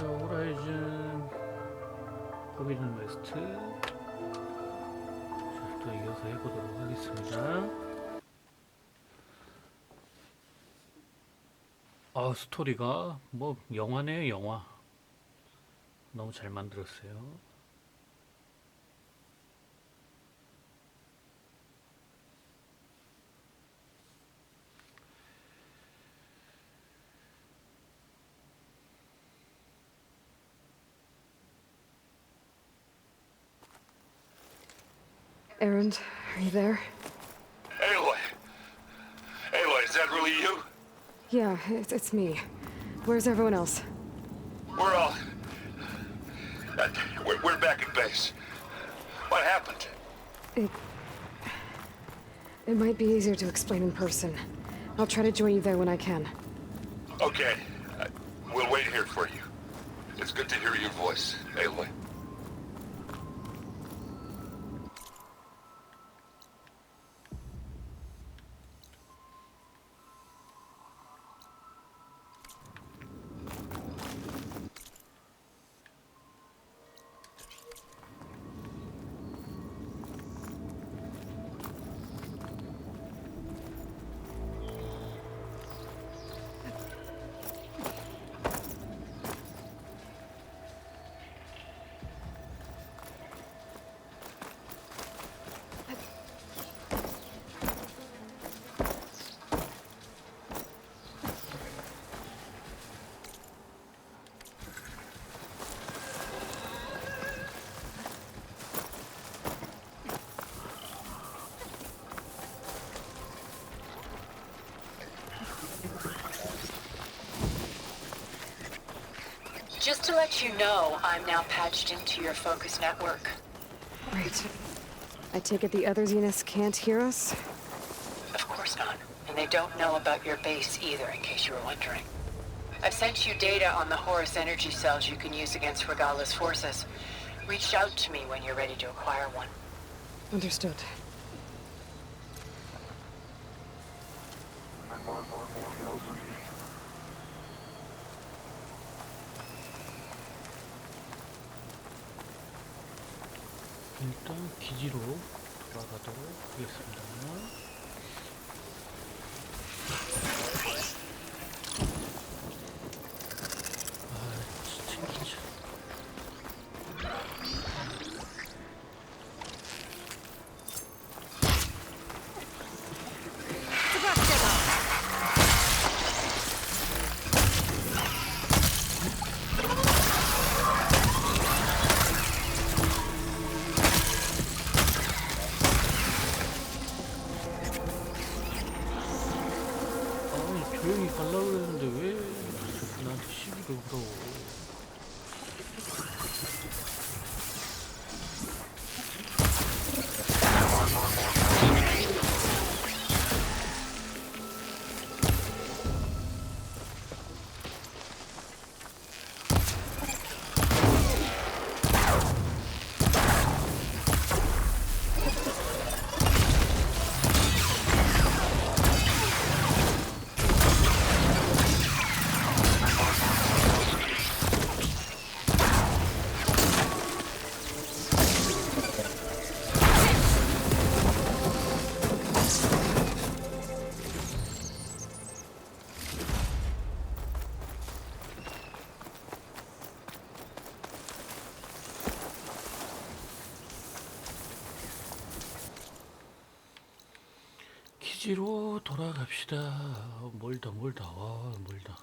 호라이즌 포비든웨스트 또 이어서 해보도록 하겠습니다. 스토리가 뭐 영화네요. 영화 너무 잘 만들었어요. Aaron, are you there? Aloy! Aloy, is that really you? Yeah, it's me. Where's everyone else? We're all... We're back at base. What happened? It might be easier to explain in person. I'll try to join you there when I can. Okay. We'll wait here for you. It's good to hear your voice, Aloy. Just to let you know, I'm now patched into your focus network. Right. I take it the other Zeniths can't hear us? Of course not. And they don't know about your base either, in case you were wondering. I've sent you data on the Horus energy cells you can use against Regala's forces. Reach out to me when you're ready to acquire one. Understood. 일단 기지로 돌아가도록 하겠습니다. 챙기자. 조용히 가려고 그랬는데 왜 자꾸 나한테 시비를 걸어. 기지로 돌아갑시다. 멀다. 와, 멀다.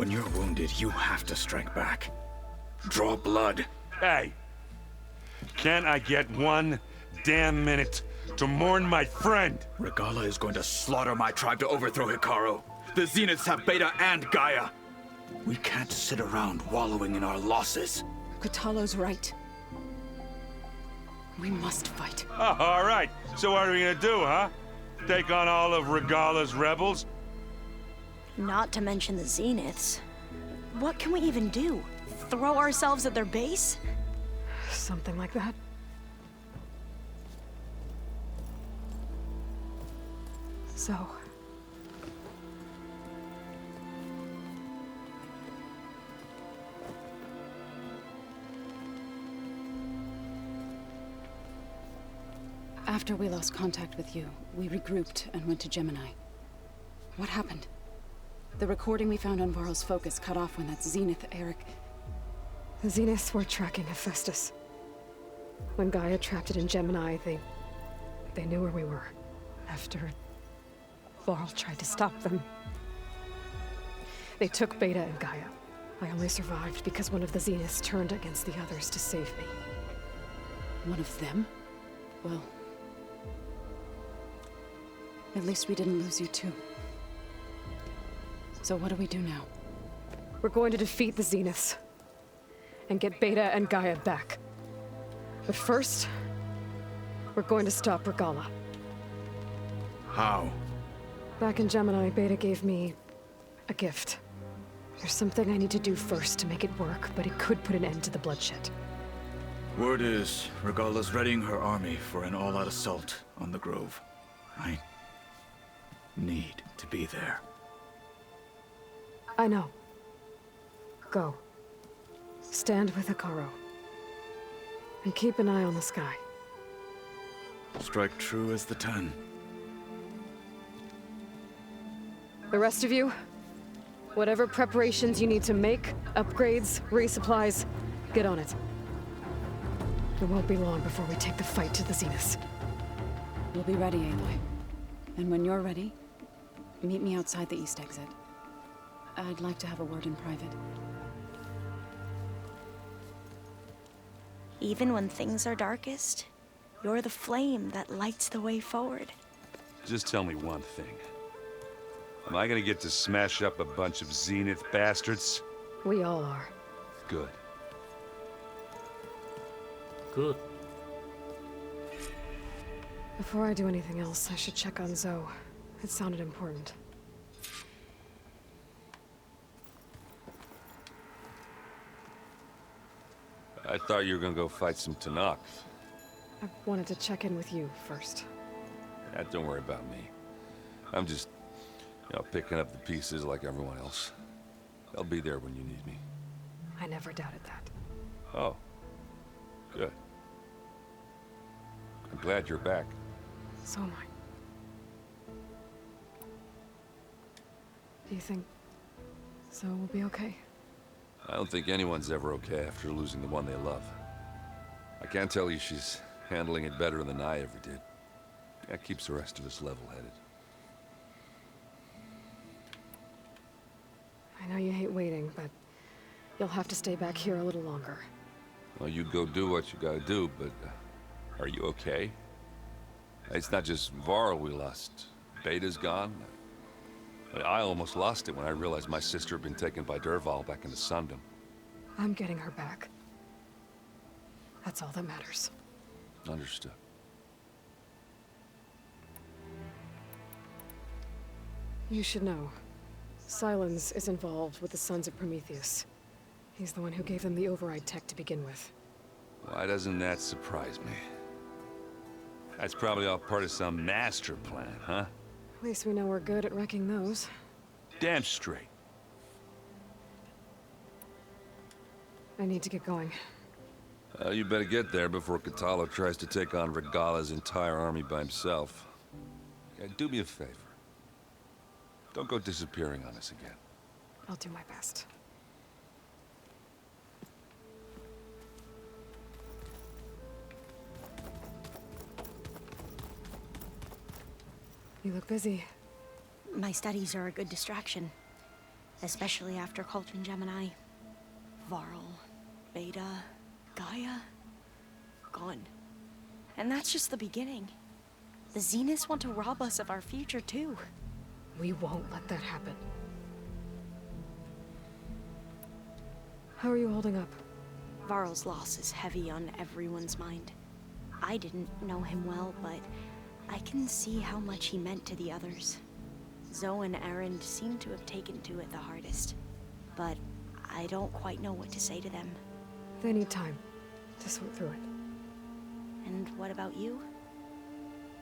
When you're wounded, you have to strike back. Draw blood. Hey! Can't I get one damn minute to mourn my friend? Regala is going to slaughter my tribe to overthrow Hikaru. The Zeniths have Beta and Gaia. We can't sit around wallowing in our losses. Katalo's right. We must fight. Oh, all right. So what are we gonna do, huh? Take on all of Regala's rebels? Not to mention the Zeniths. What can we even do? Throw ourselves at their base? Something like that. So... After we lost contact with you, we regrouped and went to Gemini. What happened? The recording we found on Varl's focus cut off when that Zenith, Eric... The Zeniths were tracking Hephaestus. When Gaia trapped it in Gemini, they knew where we were. After Varl tried to stop them. They took Beta and Gaia. I only survived because one of the Zeniths turned against the others to save me. One of them? Well... at least we didn't lose you too. So what do we do now? We're going to defeat the Zeniths. And get Beta and Gaia back. But first, we're going to stop Regala. How? Back in Gemini, Beta gave me a gift. There's something I need to do first to make it work, but it could put an end to the bloodshed. Word is, Regala's readying her army for an all-out assault on the Grove. I need to be there. I know. Go. Stand with Hikaru. And keep an eye on the sky. Strike true as the 10. The rest of you, whatever preparations you need to make, upgrades, resupplies, get on it. It won't be long before we take the fight to the Zeniths. We'll be ready, Aloy. And when you're ready, meet me outside the east exit. I'd like to have a word in private. Even when things are darkest, you're the flame that lights the way forward. Just tell me one thing. Am I gonna get to smash up a bunch of Zenith bastards? We all are. Good. Good. Before I do anything else, I should check on Zoe. It sounded important. I thought you were gonna go fight some Tanakh. I wanted to check in with you first. Don't worry about me. I'm just, picking up the pieces like everyone else. I'll be there when you need me. I never doubted that. Oh. Good. I'm glad you're back. So am I. Do you think Zoe will be okay? I don't think anyone's ever okay after losing the one they love. I can't tell you she's handling it better than I ever did. That keeps the rest of us level-headed. I know you hate waiting, but you'll have to stay back here a little longer. Well, you go do what you gotta do, but are you okay? It's not just Varl we lost. Beta's gone. I almost lost it when I realized my sister had been taken by Dervahl back into Sundom. I'm getting her back. That's all that matters. Understood. You should know. Sylens is involved with the Sons of Prometheus. He's the one who gave them the override tech to begin with. Why doesn't that surprise me? That's probably all part of some master plan, huh? At least we know we're good at wrecking those. Damn straight. I need to get going. You better get there before Katalo tries to take on Regala's entire army by himself. Yeah, do me a favor. Don't go disappearing on us again. I'll do my best. You look busy. My studies are a good distraction. Especially after Cauldron Gemini. Varl, Beta, Gaia, gone. And that's just the beginning. The Zeniths want to rob us of our future too. We won't let that happen. How are you holding up? Varl's loss is heavy on everyone's mind. I didn't know him well, but I can see how much he meant to the others. Zoe and Erend seem to have taken to it the hardest, but I don't quite know what to say to them. They need time to sort through it. And what about you?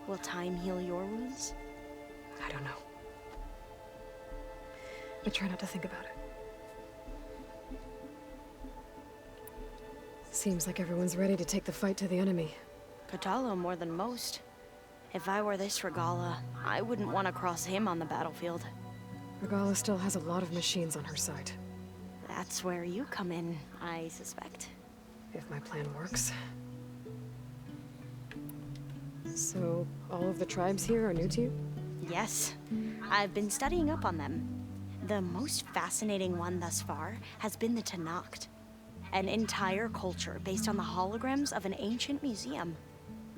Will time heal your wounds? I don't know. I try not to think about it. Seems like everyone's ready to take the fight to the enemy. Kotallo more than most. If I were this Regala, I wouldn't want to cross him on the battlefield. Regala still has a lot of machines on her side. That's where you come in, I suspect. If my plan works. So, all of the tribes here are new to you? Yes. I've been studying up on them. The most fascinating one thus far has been the Tenakth. An entire culture based on the holograms of an ancient museum.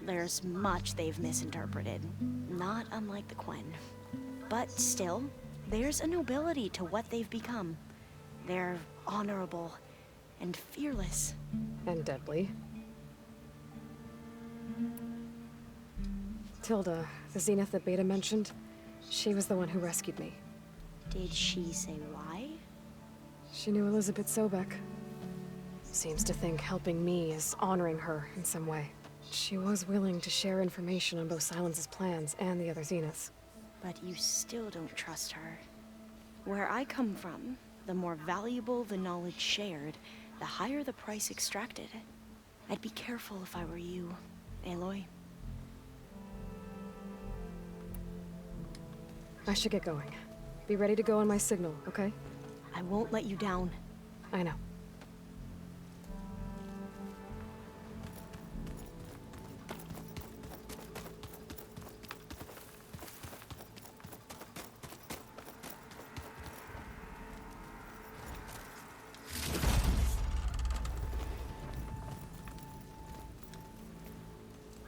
There's much they've misinterpreted, not unlike the Quen. But still, there's a nobility to what they've become. They're honorable and fearless. And deadly. Tilda, the Zenith that Beta mentioned, she was the one who rescued me. Did she say why? She knew Elizabeth Sobek. Seems to think helping me is honoring her in some way. She was willing to share information on both Silence's plans and the other Zeniths. But you still don't trust her. Where I come from, the more valuable the knowledge shared, the higher the price extracted. I'd be careful if I were you, Aloy. I should get going. Be ready to go on my signal, okay? I won't let you down. I know.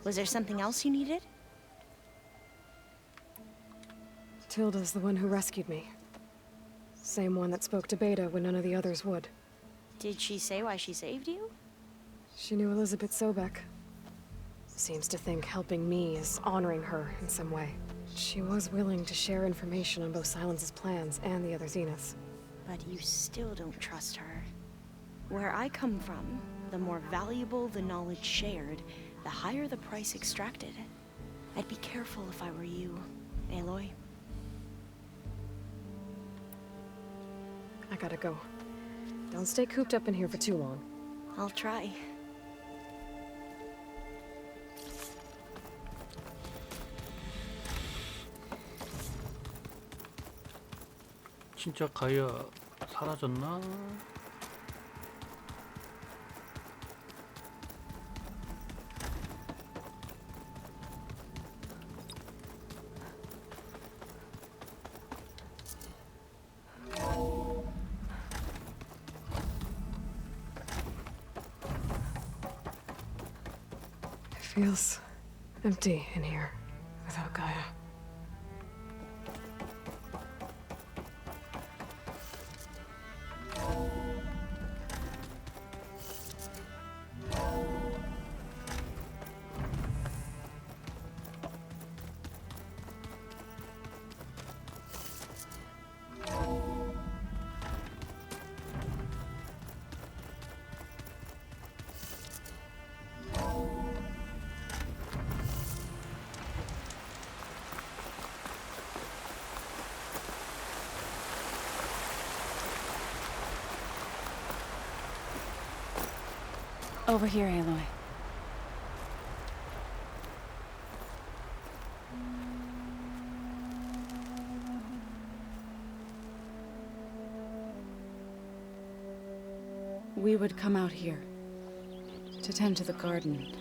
Was there something else you needed? Tilda's the one who rescued me. Same one that spoke to Beta when none of the others would. Did she say why she saved you? She knew Elizabeth Sobek. Seems to think helping me is honoring her in some way. She was willing to share information on both Silence's plans and the other Zeniths. But you still don't trust her. Where I come from, the more valuable the knowledge shared, the higher the price extracted. I'd be careful if I were you, Aloy. I gotta go. Don't stay cooped up in here for too long. I'll try. 진짜 가이아 사라졌나? Feels empty in here without Gaia. Over here, Aloy. We would come out here to tend to the garden.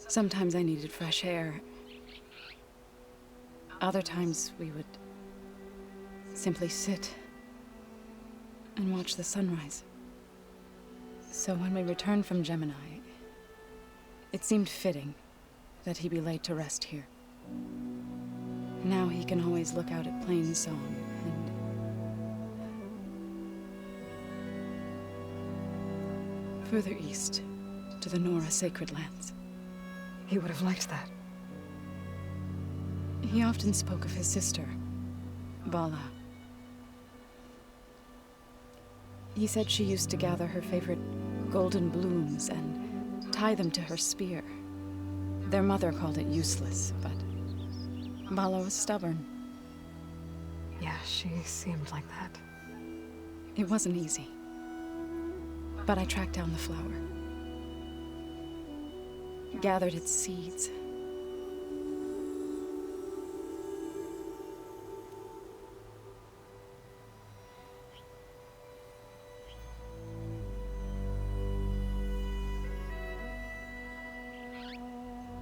Sometimes I needed fresh air. Other times we would simply sit and watch the sunrise. So when we returned from Gemini, it seemed fitting that he be laid to rest here. Now he can always look out at Plainsong and... further east, to the Nora sacred lands. He would have liked that. He often spoke of his sister, Vala. He said she used to gather her favorite golden blooms and tie them to her spear. Their mother called it useless, but Vala was stubborn. Yeah, she seemed like that. It wasn't easy. But I tracked down the flower. Gathered its seeds.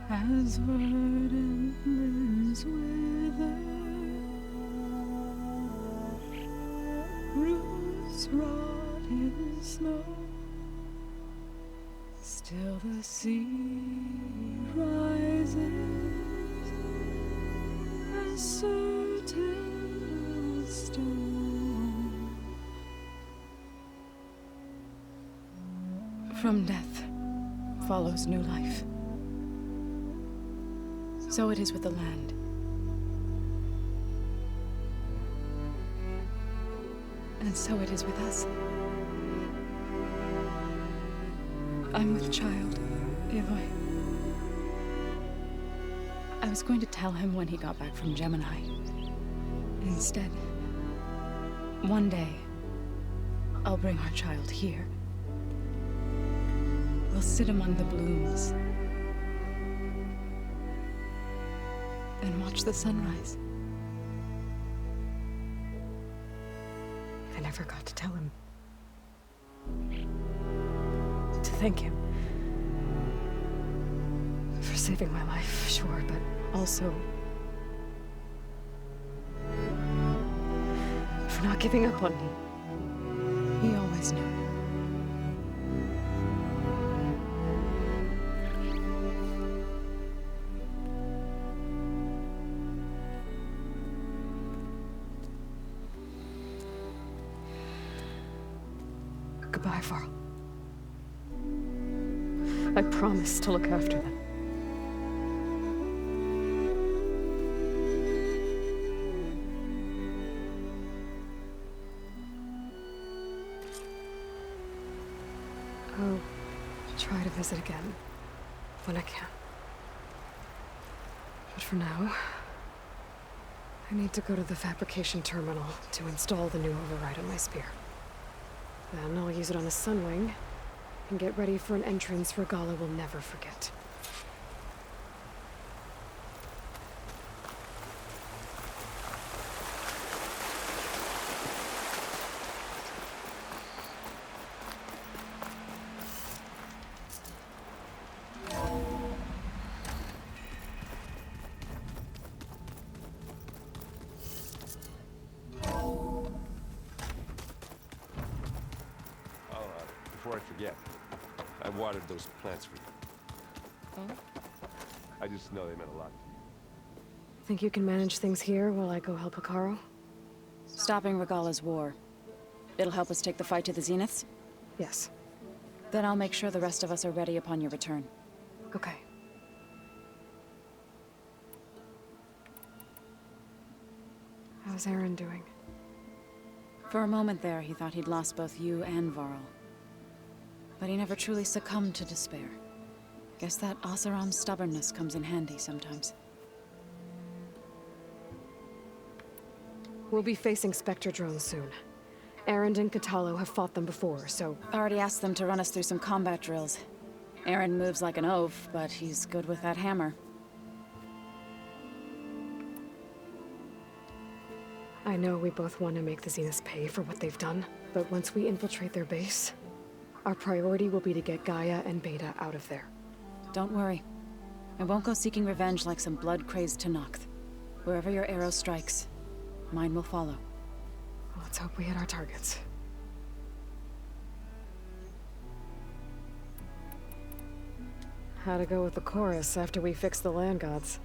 As verdant limbs wither, roots rot in snow, still the sea rises, as certain as stone. From death follows new life. So it is with the land. And so it is with us. I'm with child, Aloy. I was going to tell him when he got back from Gemini. Instead, one day, I'll bring our child here. We'll sit among the blooms and watch the sunrise. I never got to tell him. To thank him. For saving my life, sure, but also... for not giving up on me. He always knew. Goodbye, Varl. I promise to look after them. I'll try to visit again when I can. But for now, I need to go to the fabrication terminal to install the new override on my spear. Then I'll use it on a sunwing and get ready for an entrance Regala will never forget. Before I forget, I watered those plants for you. Oh? I just know they meant a lot to you. Think you can manage things here while I go help Akaro? Stopping Regala's war. It'll help us take the fight to the Zeniths? Yes. Then I'll make sure the rest of us are ready upon your return. Okay. How's Aaron doing? For a moment there, he thought he'd lost both you and Varl. But he never truly succumbed to despair. Guess that Oseram's stubbornness comes in handy sometimes. We'll be facing Spectre drones soon. Aaron and Katalo have fought them before, so... Already asked them to run us through some combat drills. Aaron moves like an oaf, but he's good with that hammer. I know we both want to make the Zeniths pay for what they've done, but once we infiltrate their base, our priority will be to get Gaia and Beta out of there. Don't worry. I won't go seeking revenge like some blood-crazed Tenakth. Wherever your arrow strikes, mine will follow. Let's hope we hit our targets. How to go with the chorus after we fix the land gods?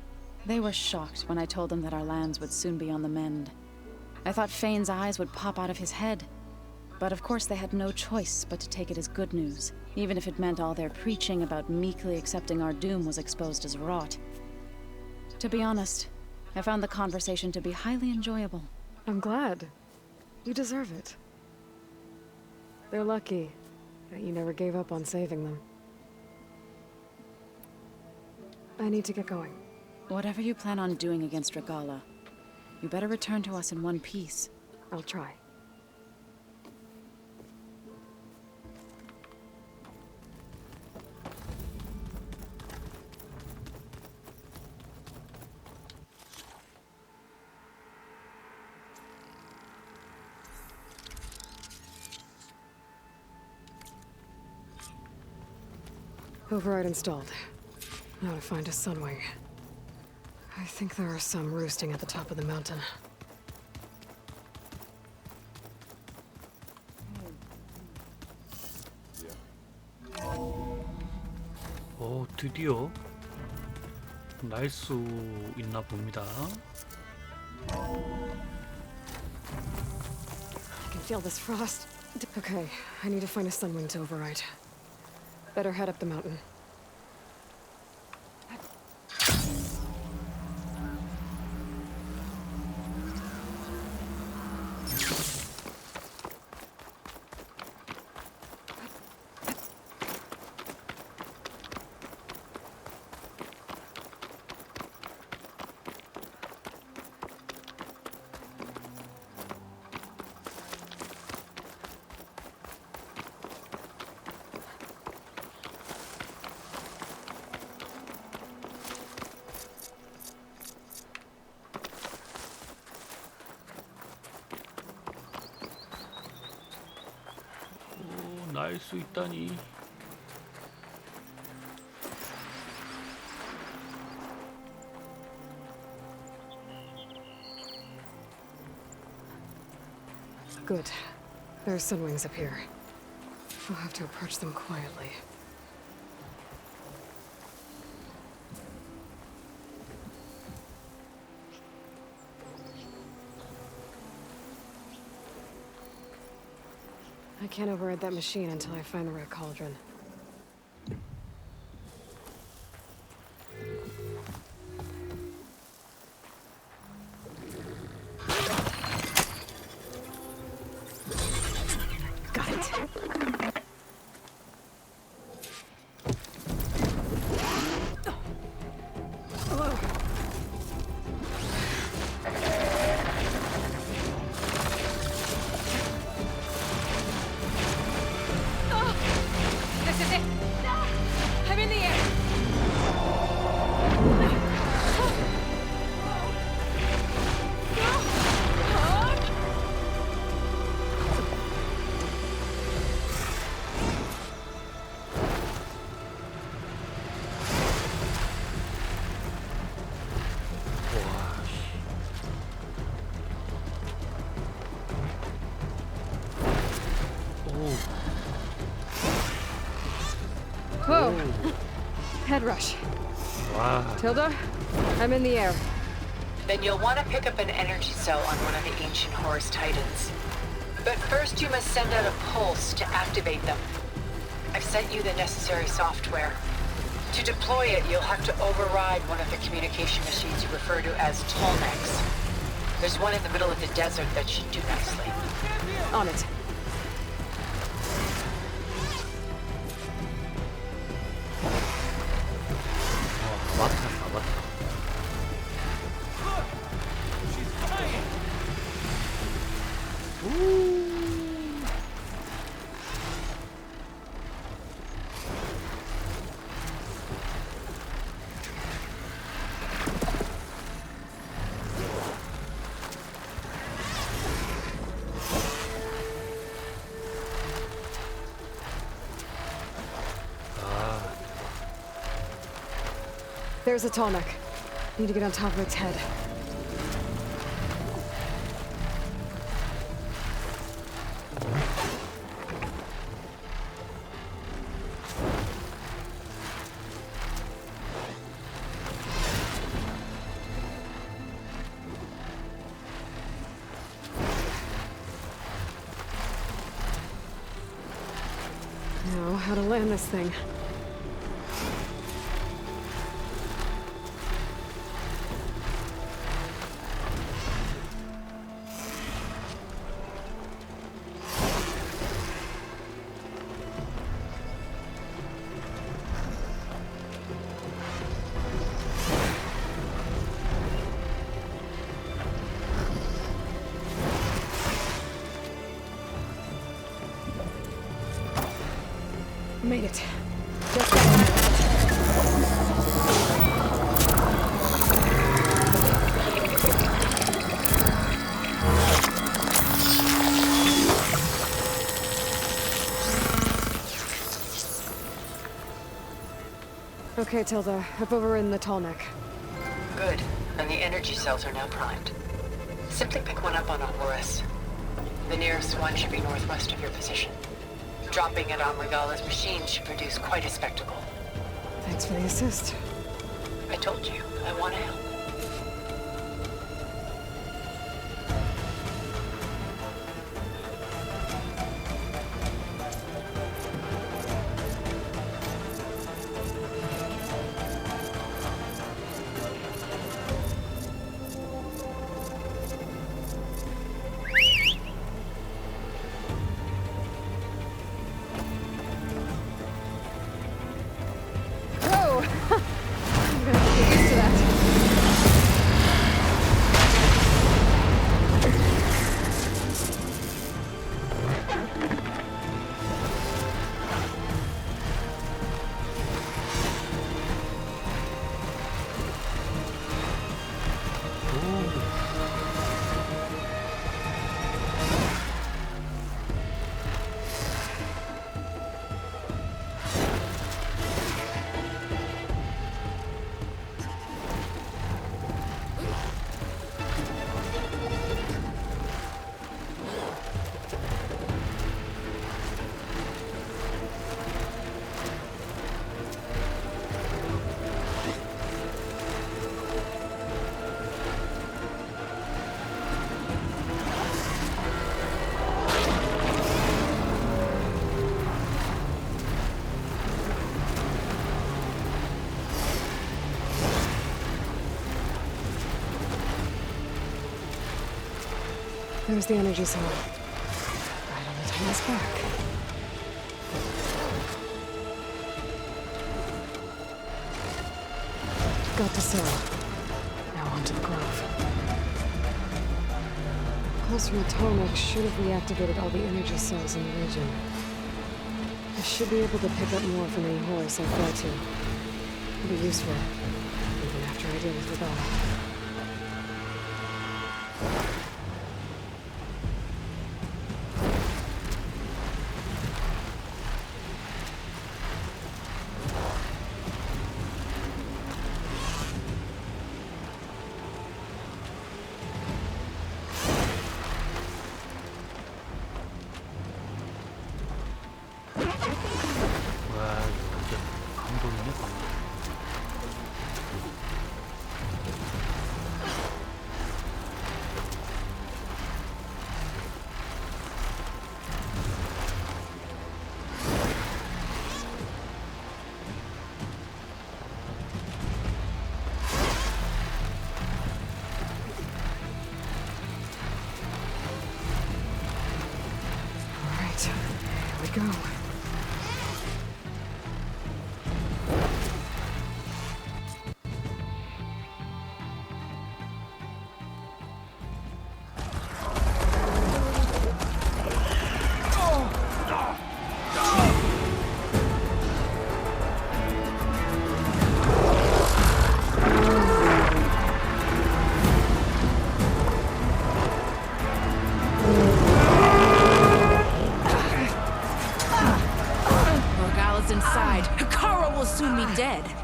They were shocked when I told them that our lands would soon be on the mend. I thought Fane's eyes would pop out of his head. But of course they had no choice but to take it as good news, even if it meant all their preaching about meekly accepting our doom was exposed as rot. To be honest, I found the conversation to be highly enjoyable. I'm glad. You deserve it. They're lucky that you never gave up on saving them. I need to get going. Whatever you plan on doing against Regala, you better return to us in one piece. I'll try. Override installed. Now to find a sunwing. I think there are some roosting at the top of the mountain. 드디어 날 수 있나 봅니다. I can feel this frost. Okay, I need to find a sunwing to override. Better head up the mountain. 날 수 있다니. Good. There are sunwings up here. We'll have to approach them quietly. I can't override that machine until I find the right cauldron. Got it. Whoa! Head rush. 와, Tilda, I'm in the air. Then you'll want to pick up an energy cell on one of the ancient Horus Titans. But first you must send out a pulse to activate them. I've sent you the necessary software. To deploy it, you'll have to override one of the communication machines you refer to as Tolmecs. There's one in the middle of the desert that should do nicely. On it. 맞다, 맞다. There's a Tolmec. Need to get on top of its head. Now, how to land this thing. Made it. Just got on. Okay, Tilda. I've overridden the tall neck. Good. And the energy cells are now primed. Simply pick one up on a Horus. The nearest one should be northwest of your position. Dropping it on Regala's machine should produce quite a spectacle. Thanks for the assist. I told you, I want to help. There's the energy cell. Right on the Titan's back. Got the cell. Now onto the Grove. Pulse from Atomic should have reactivated all the energy cells in the region. I should be able to pick up more from any Horus I fly to. It'll be useful, even after I deal with Regala. Go.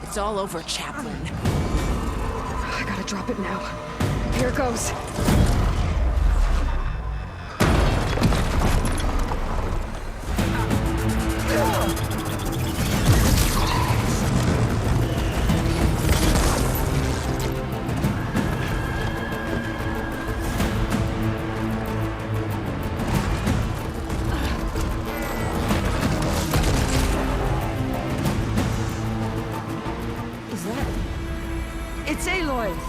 It's all over, Chaplain. I gotta drop it now. Here it goes. going?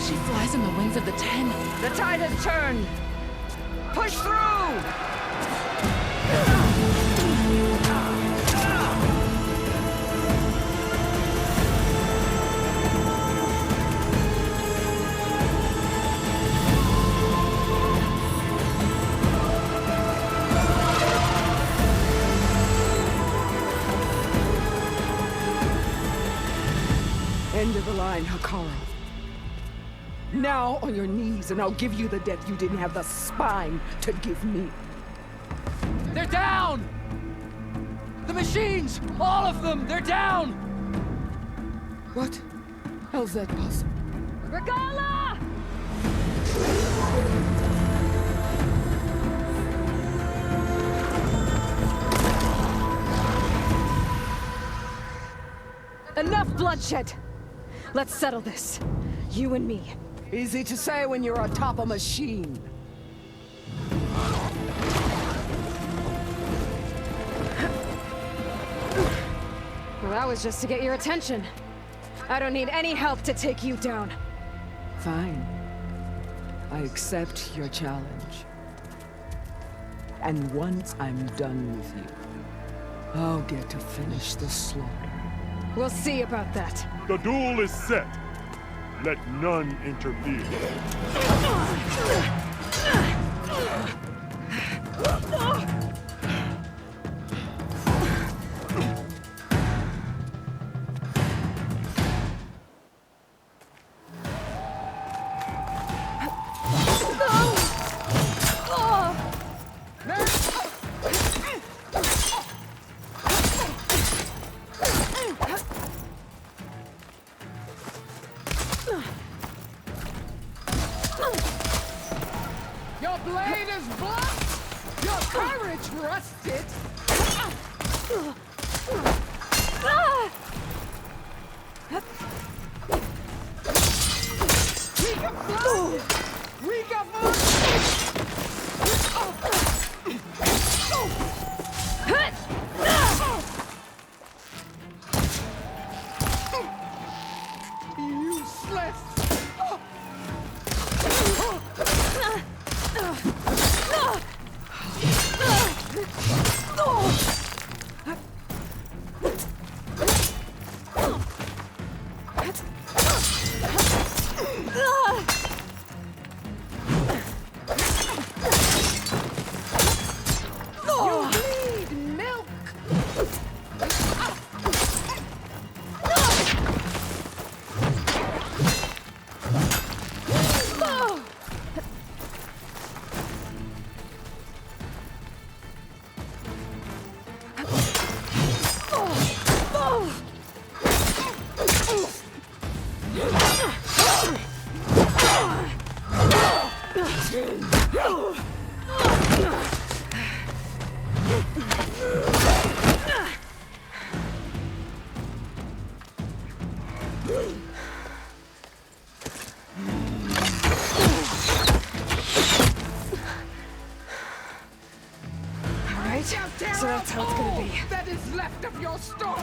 She flies on the wings of the 10. The tide has turned! Push through! End of the line, Hakara. Now on your knees, and I'll give you the death you didn't have the spine to give me. They're down! The machines! All of them! They're down! What? How's that possible? Regala! Enough bloodshed! Let's settle this. You and me. Easy to say when you're atop a machine. Well, that was just to get your attention. I don't need any help to take you down. Fine. I accept your challenge. And once I'm done with you, I'll get to finish the slaughter. We'll see about that. The duel is set. Let none interfere. Your blade is blunt! Your courage rusted! Useless! So that's how it's gonna be. That is left of your story!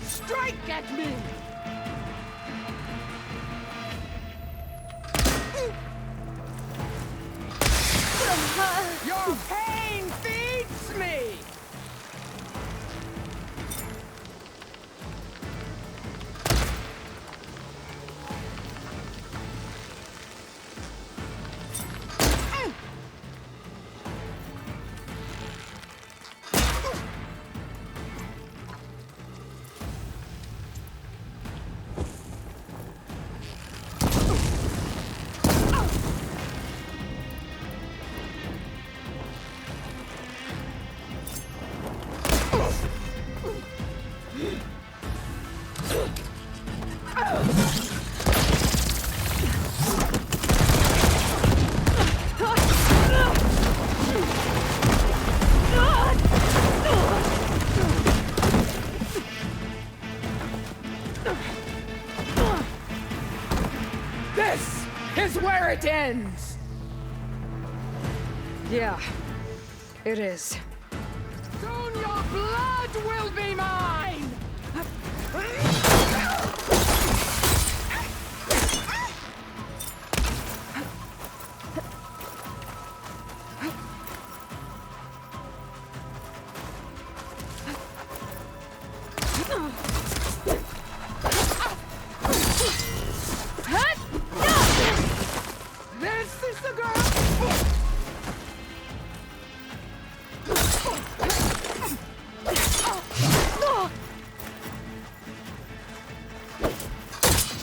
Strike at me! Your pain feeds me! ends! Yeah, it is. Soon your blood will be mine! This is the girl!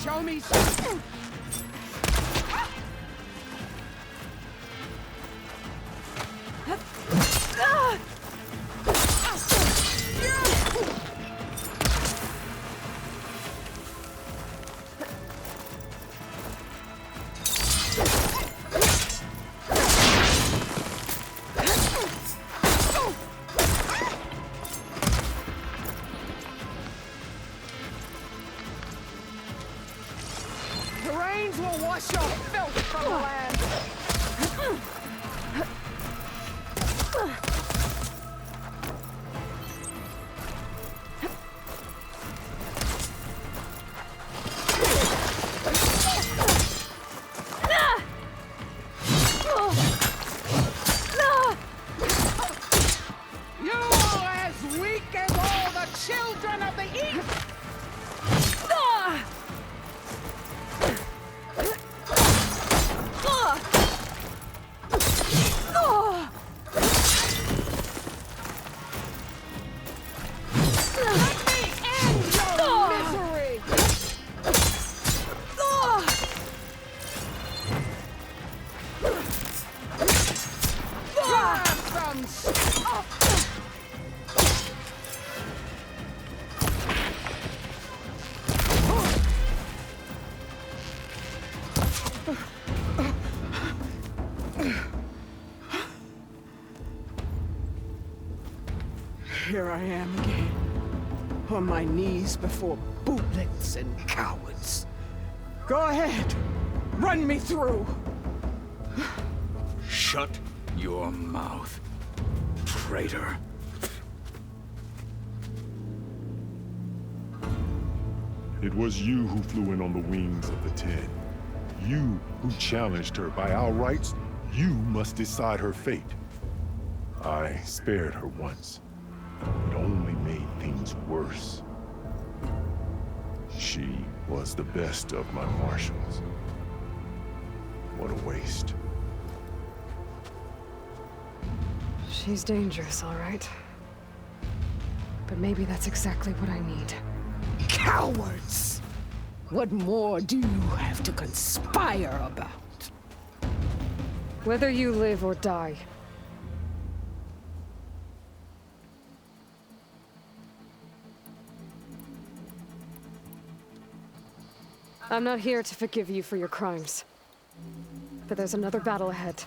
Show me some. The rains will wash your filth from the land. You're as weak as all the children of the East! Here I am again, on my knees before bootlets and cowards. Go ahead, run me through. Shut your mouth, traitor. It was you who flew in on the wings of the 10. You who challenged her. By our rights, you must decide her fate. I spared her once. It only made things worse. She was the best of my marshals. What a waste. She's dangerous, all right. But maybe that's exactly what I need. Cowards! What more do you have to conspire about? Whether you live or die. I'm not here to forgive you for your crimes. But there's another battle ahead.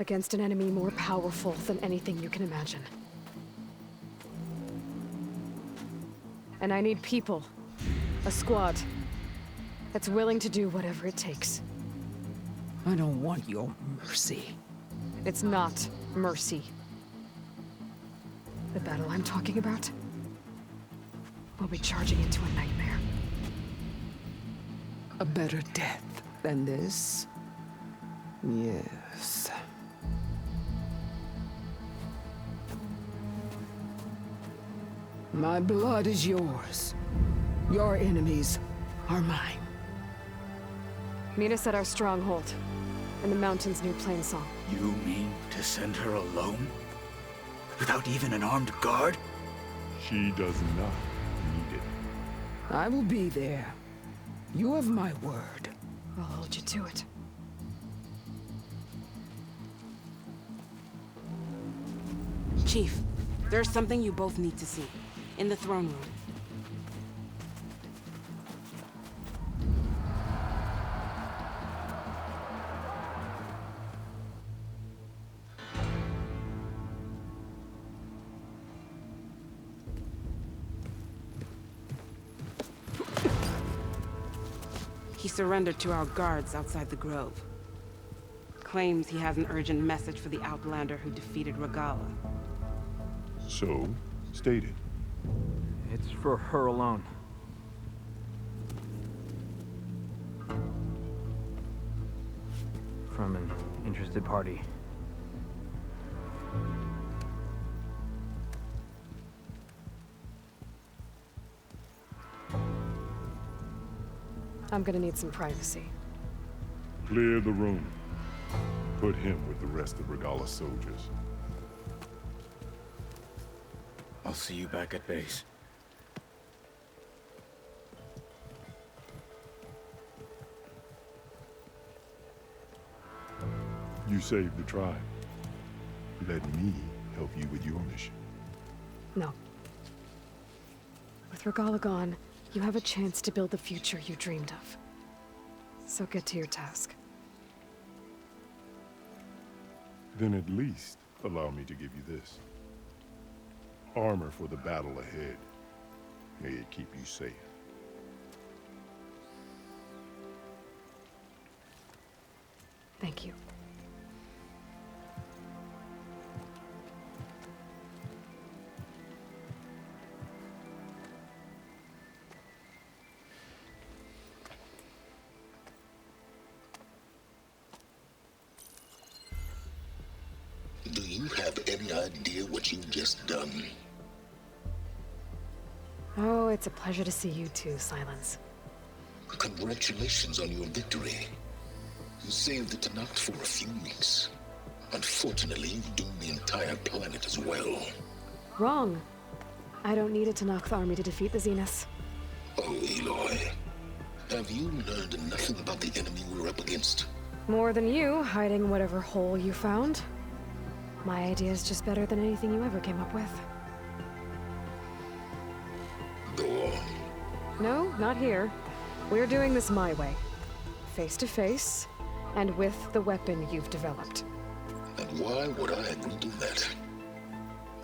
Against an enemy more powerful than anything you can imagine. And I need people. A squad. That's willing to do whatever it takes. I don't want your mercy. It's not mercy. The battle I'm talking about will be charging into a nightmare. A better death than this? Yes. My blood is yours. Your enemies are mine. Meet us at our stronghold, in the mountains near Plainsong. You mean to send her alone? Without even an armed guard? She does not need it. I will be there. You have my word. I'll hold you to it. Chief, there's something you both need to see. In the throne room. He surrendered to our guards outside the grove. claims he has an urgent message for the Outlander who defeated Regala. So, state it. It's for her alone. From an interested party. I'm gonna need some privacy. Clear the room. Put him with the rest of Regala's soldiers. I'll see you back at base. You saved the tribe. Let me help you with your mission. No. With Regala gone, you have a chance to build the future you dreamed of. So get to your task. Then at least allow me to give you this. Armor for the battle ahead. May it keep you safe. Thank you. Do you have any idea what you've just done? Oh, it's a pleasure to see you too, Silence. Congratulations on your victory. You saved the Tanakh for a few weeks. Unfortunately, you've doomed the entire planet as well. Wrong. I don't need a Tanakh army to defeat the Zeniths. Oh, Aloy. Have you learned nothing about the enemy we're up against? More than you, hiding whatever hole you found. My idea is just better than anything you ever came up with. Go on. No, not here. We're doing this my way. Face to face, and with the weapon you've developed. And why would I agree to that?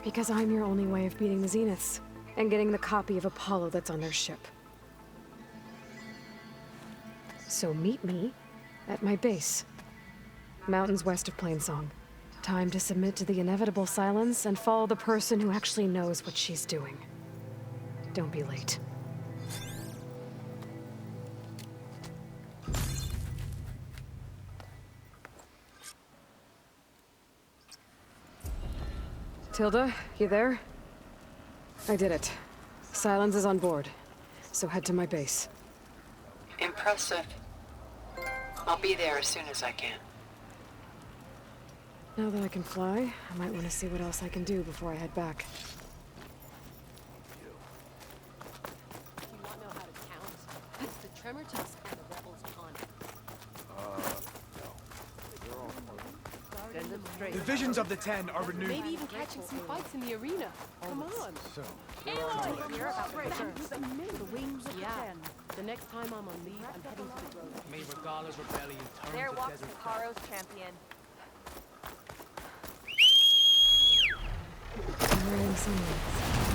Because I'm your only way of beating the Zeniths, and getting the copy of Apollo that's on their ship. So meet me at my base. Mountains west of Plainsong. Time to submit to the inevitable silence and follow the person who actually knows what she's doing. Don't be late. Tilda, you there? I did it. Silence is on board, so head to my base. Impressive. I'll be there as soon as I can. Now that I can fly, I might want to see what else I can do before I head back. The visions of the Ten are renewed. Maybe even catching some fights in the arena. Come on. So, Aloy, you're about the wings of the Ten. The next time I'm on leave, I'm heading to the road. may Regala's rebellion turn There to walks desert Karo's champion. I'm wearing sunlights.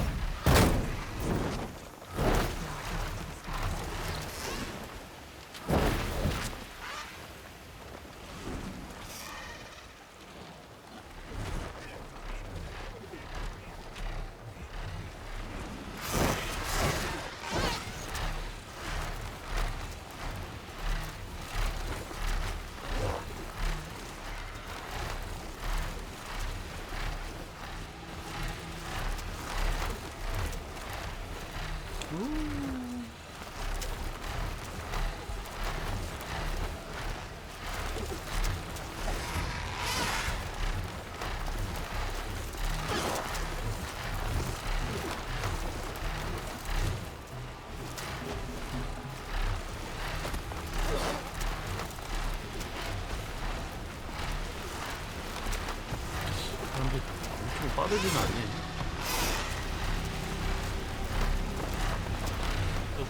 사람들 엄청 빠르진 않네.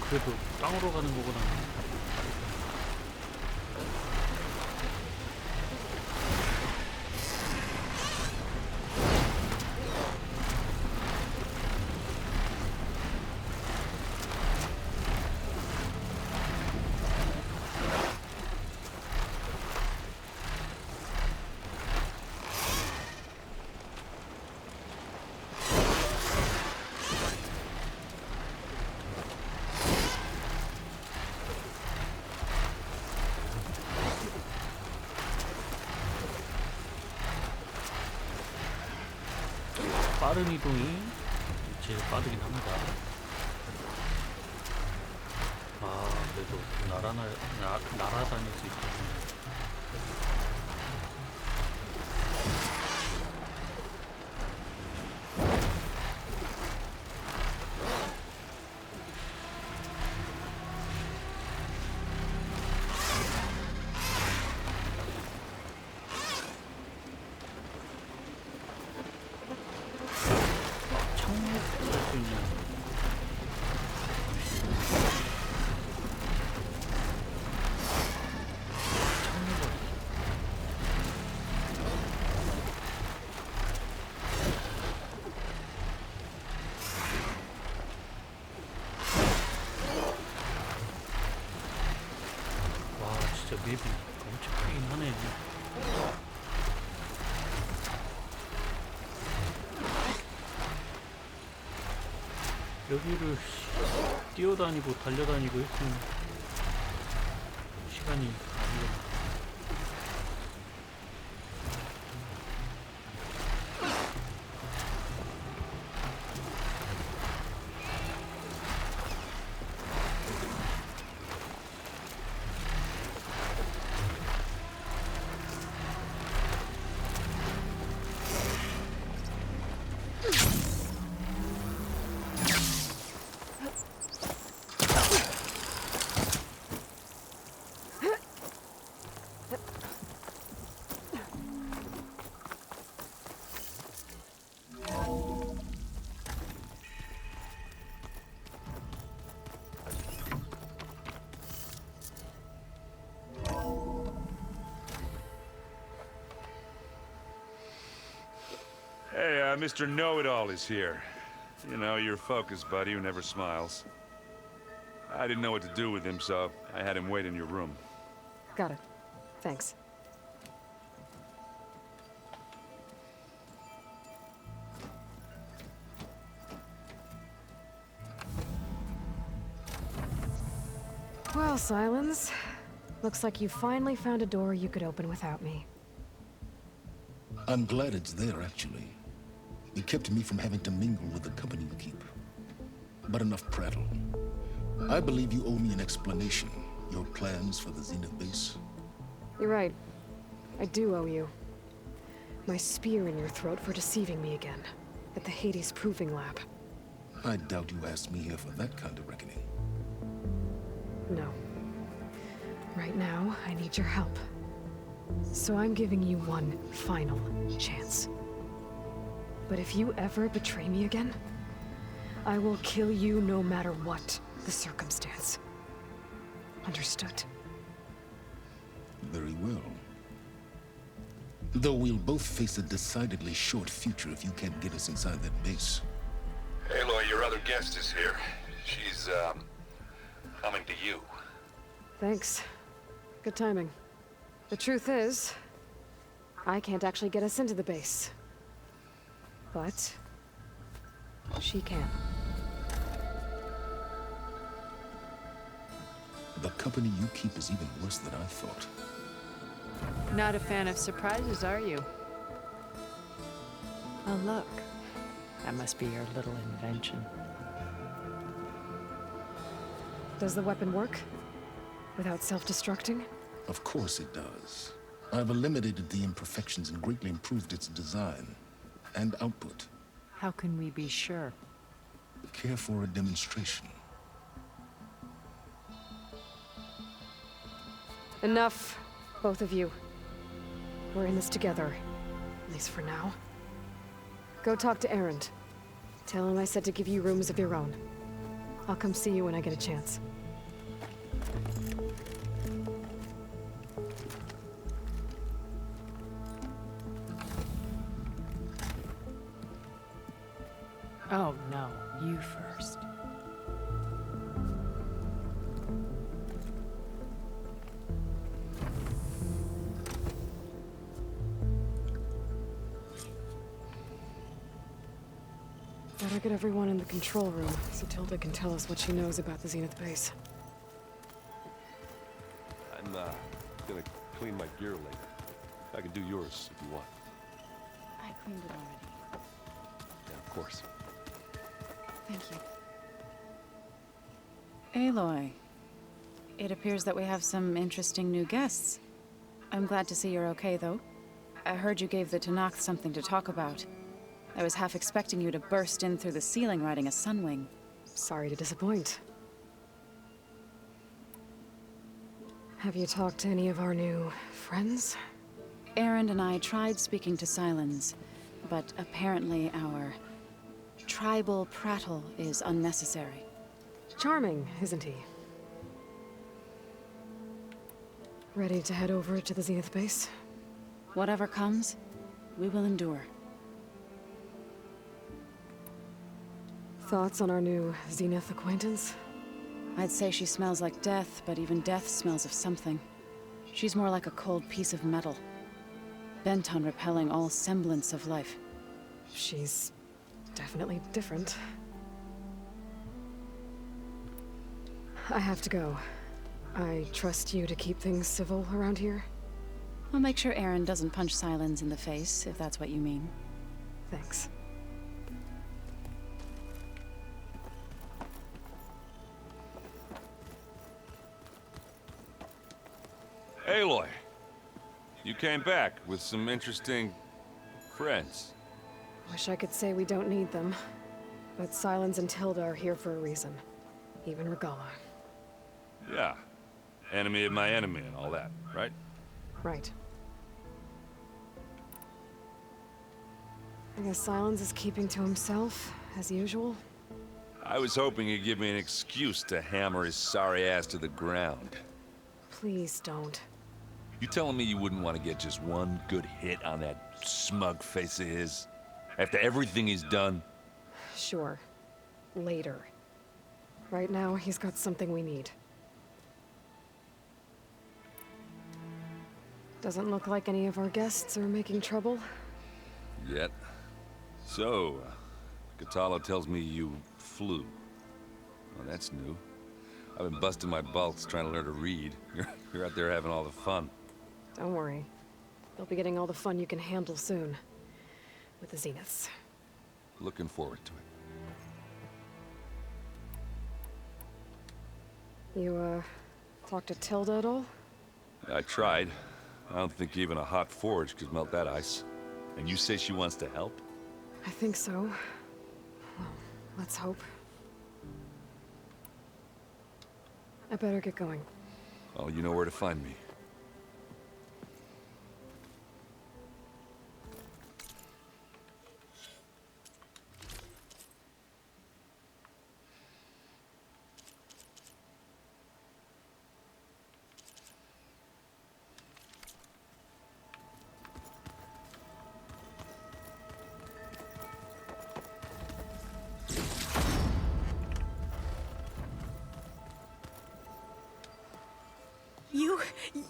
그래도 땅으로 가는 거구나. 빠른 이동이 제일 빠르긴 합니다. 아, 그래도 날아다닐 수 있거든요. 진짜 맵이 엄청 크긴 하네. 여기를 뛰어다니고 달려다니고 했으면 시간이 안 걸려. Hey, Mr. Know-It-All is here. You know, your focus buddy who never smiles. I didn't know what to do with him, so I had him wait in your room. Got it. Thanks. Well, Silence. Looks like you finally found a door you could open without me. I'm glad it's there, actually. It kept me from having to mingle with the company you keep. But enough prattle. I believe you owe me an explanation. Your plans for the Zenith base? You're right. I do owe you. My spear in your throat for deceiving me again. At the Hades Proving Lab. I doubt you asked me here for that kind of reckoning. No. Right now, I need your help. So I'm giving you one final chance. But if you ever betray me again, I will kill you no matter what the circumstance. Understood? Very well. Though we'll both face a decidedly short future if you can't get us inside that base. Aloy, your other guest is here. She's, coming to you. Thanks. Good timing. The truth is, I can't actually get us into the base. But she can. The company you keep is even worse than I thought. Not a fan of surprises, are you? Oh, look. That must be your little invention. Does the weapon work? Without self-destructing? Of course it does. I've eliminated the imperfections and greatly improved its design and output. How can we be sure? Care for a demonstration? Enough, both of you. We're in this together, at least for now. Go talk to Erend. Tell him I said to give you rooms of your own. I'll come see you when I get a chance. Oh, no. You first. Better get everyone in the control room so Tilda can tell us what she knows about the Zenith base. I'm gonna clean my gear later. I can do yours if you want. I cleaned it already. course. Thank you. Aloy, it appears that we have some interesting new guests. I'm glad to see you're okay, though. I heard you gave the Tenakth something to talk about. I was half expecting you to burst in through the ceiling riding a sunwing. Sorry to disappoint. Have you talked to any of our new friends? Aaron and I tried speaking to Silence, but apparently our tribal prattle is unnecessary. Charming, isn't he? Ready to head over to the Zenith base? Whatever comes, we will endure. Thoughts on our new Zenith acquaintance? I'd say she smells like death, but even death smells of something. She's more like a cold piece of metal, bent on repelling all semblance of life. She's definitely different. I have to go. I trust you to keep things civil around here? I'll make sure Aaron doesn't punch Silence in the face, if that's what you mean. Thanks. Aloy, you came back with some interesting friends. Wish I could say we don't need them. But Silence and Tilda are here for a reason. Even Regala. Yeah. Enemy of my enemy and all that, right? Right. I guess Silence is keeping to himself, as usual. I was hoping he'd give me an excuse to hammer his sorry ass to the ground. Please don't. You telling me you wouldn't want to get just one good hit on that smug face of his? After everything he's done? Sure. Later. Right now, he's got something we need. Doesn't look like any of our guests are making trouble. Yet. So, Katala tells me you flew. Well, that's new. I've been busting my balls trying to learn to read. You're out there having all the fun. Don't worry. You'll be getting all the fun you can handle soon. With the Zeniths. Looking forward to it. You, talked to Tilda at all? I tried. I don't think even a hot forge could melt that ice. And you say she wants to help? I think so. Well, let's hope. I better get going. Well, you know where to find me.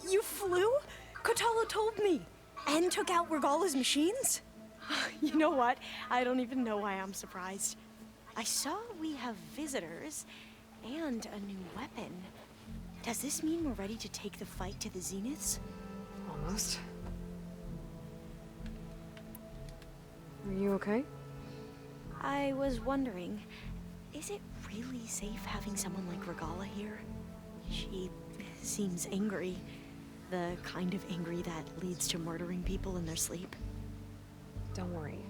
You flew? Katala told me. And took out Regala's machines? You know what? I don't even know why I'm surprised. I saw we have visitors and a new weapon. Does this mean we're ready to take the fight to the Zeniths? Almost. Are you okay? I was wondering, is it really safe having someone like Regala here? She seems angry. The kind of angry that leads to murdering people in their sleep. Don't worry.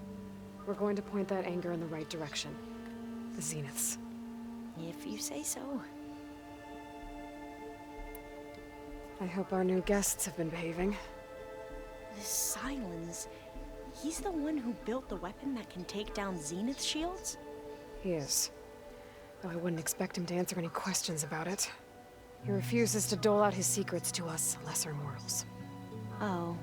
We're going to point that anger in the right direction. The Zeniths. If you say so. I hope our new guests have been behaving. This Silence, he's the one who built the weapon that can take down Zenith shields? He is. Though I wouldn't expect him to answer any questions about it. He refuses to dole out his secrets to us lesser mortals. Oh.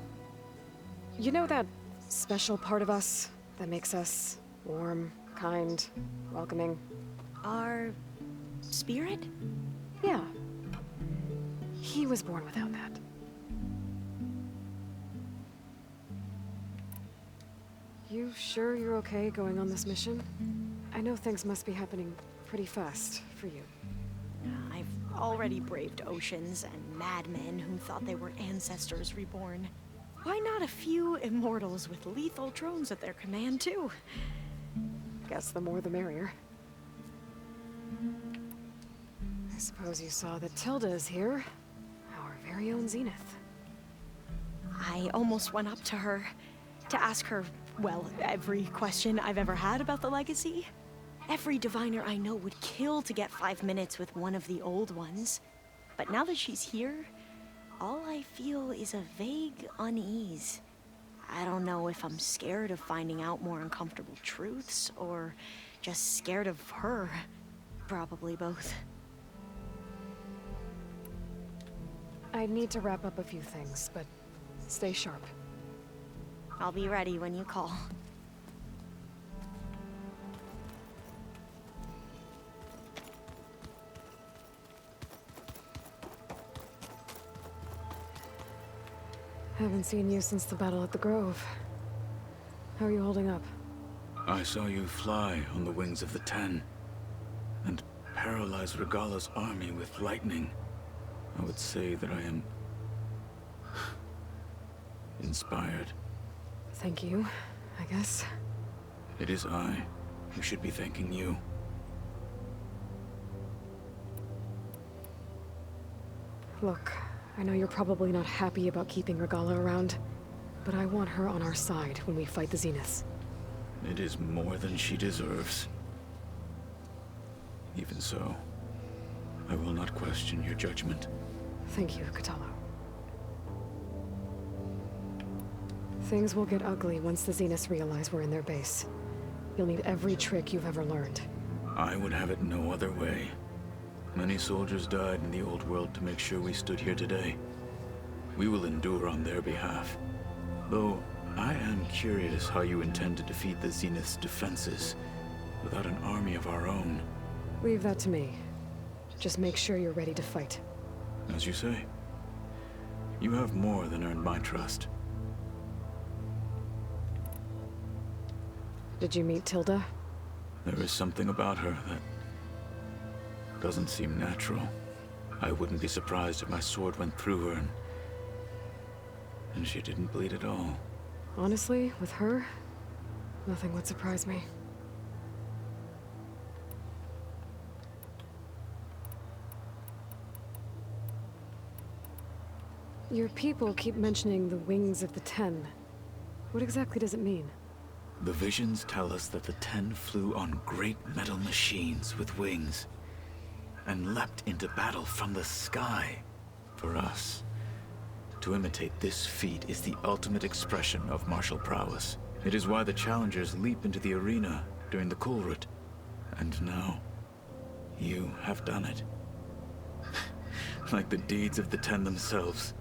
You know that special part of us that makes us warm, kind, welcoming? Our spirit? Yeah. He was born without that. You sure you're okay going on this mission? I know things must be happening pretty fast for you. I've already braved oceans and madmen who thought they were ancestors reborn. Why not a few immortals with lethal drones at their command, too? Guess the more the merrier. I suppose you saw that Tilda is here. Our very own Zenith. I almost went up to her to ask her, well, every question I've ever had about the legacy. Every diviner I know would kill to get 5 minutes with one of the old ones. But now that she's here, all I feel is a vague unease. I don't know if I'm scared of finding out more uncomfortable truths, or just scared of her. Probably both. I need to wrap up a few things, but stay sharp. I'll be ready when you call. Haven't seen you since the battle at the Grove. How are you holding up? I saw you fly on the wings of the Ten, and paralyze Regala's army with lightning. I would say that I am inspired. Thank you, I guess. It is I who should be thanking you. Look, I know you're probably not happy about keeping Regala around, but I want her on our side when we fight the Zeniths. It is more than she deserves. Even so, I will not question your judgment. Thank you, Katalo. Things will get ugly once the Zeniths realize we're in their base. You'll need every trick you've ever learned. I would have it no other way. Many soldiers died in the old world to make sure we stood here today. We will endure on their behalf. Though, I am curious how you intend to defeat the Zenith's defenses without an army of our own. Leave that to me. Just make sure you're ready to fight. As you say. You have more than earned my trust. Did you meet Tilda? There is something about her that doesn't seem natural. I wouldn't be surprised if my sword went through her and she didn't bleed at all. Honestly, with her, nothing would surprise me. Your people keep mentioning the wings of the Ten. What exactly does it mean? The visions tell us that the Ten flew on great metal machines with wings and leapt into battle from the sky. For us, to imitate this feat is the ultimate expression of martial prowess. It is why the challengers leap into the arena during the Kulrut. And now, you have done it. Like the deeds of the Ten themselves,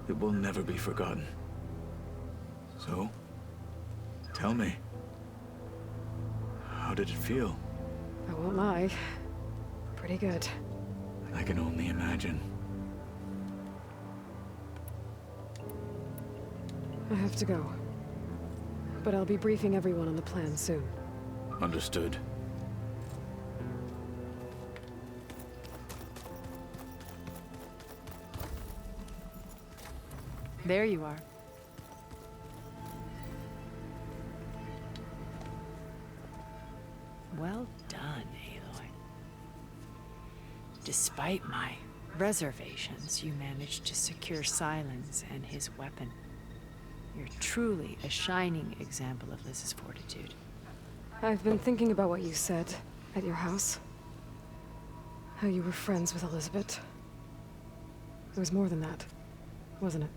it will never be forgotten. So, tell me, how did it feel? I won't lie. Pretty good. I can only imagine. I have to go. But I'll be briefing everyone on the plan soon. Understood. There you are. Well done, Aloy. Despite my reservations, you managed to secure Silence and his weapon. You're truly a shining example of Liz's fortitude. I've been thinking about what you said at your house. How you were friends with Elizabeth. It was more than that, wasn't it?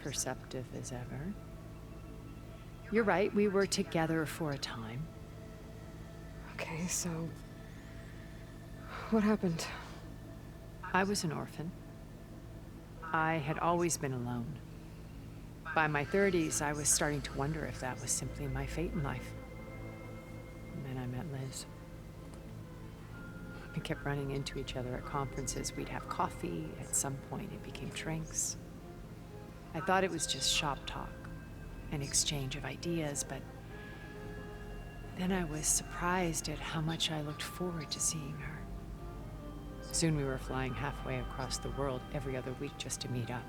Perceptive as ever. You're right, we were together for a time. Okay, so... what happened? I was an orphan. I had always been alone. By my 30s, I was starting to wonder if that was simply my fate in life. And then I met Liz. We kept running into each other at conferences. We'd have coffee. At some point, it became drinks. I thought it was just shop talk, an exchange of ideas, but then I was surprised at how much I looked forward to seeing her. Soon we were flying halfway across the world every other week just to meet up.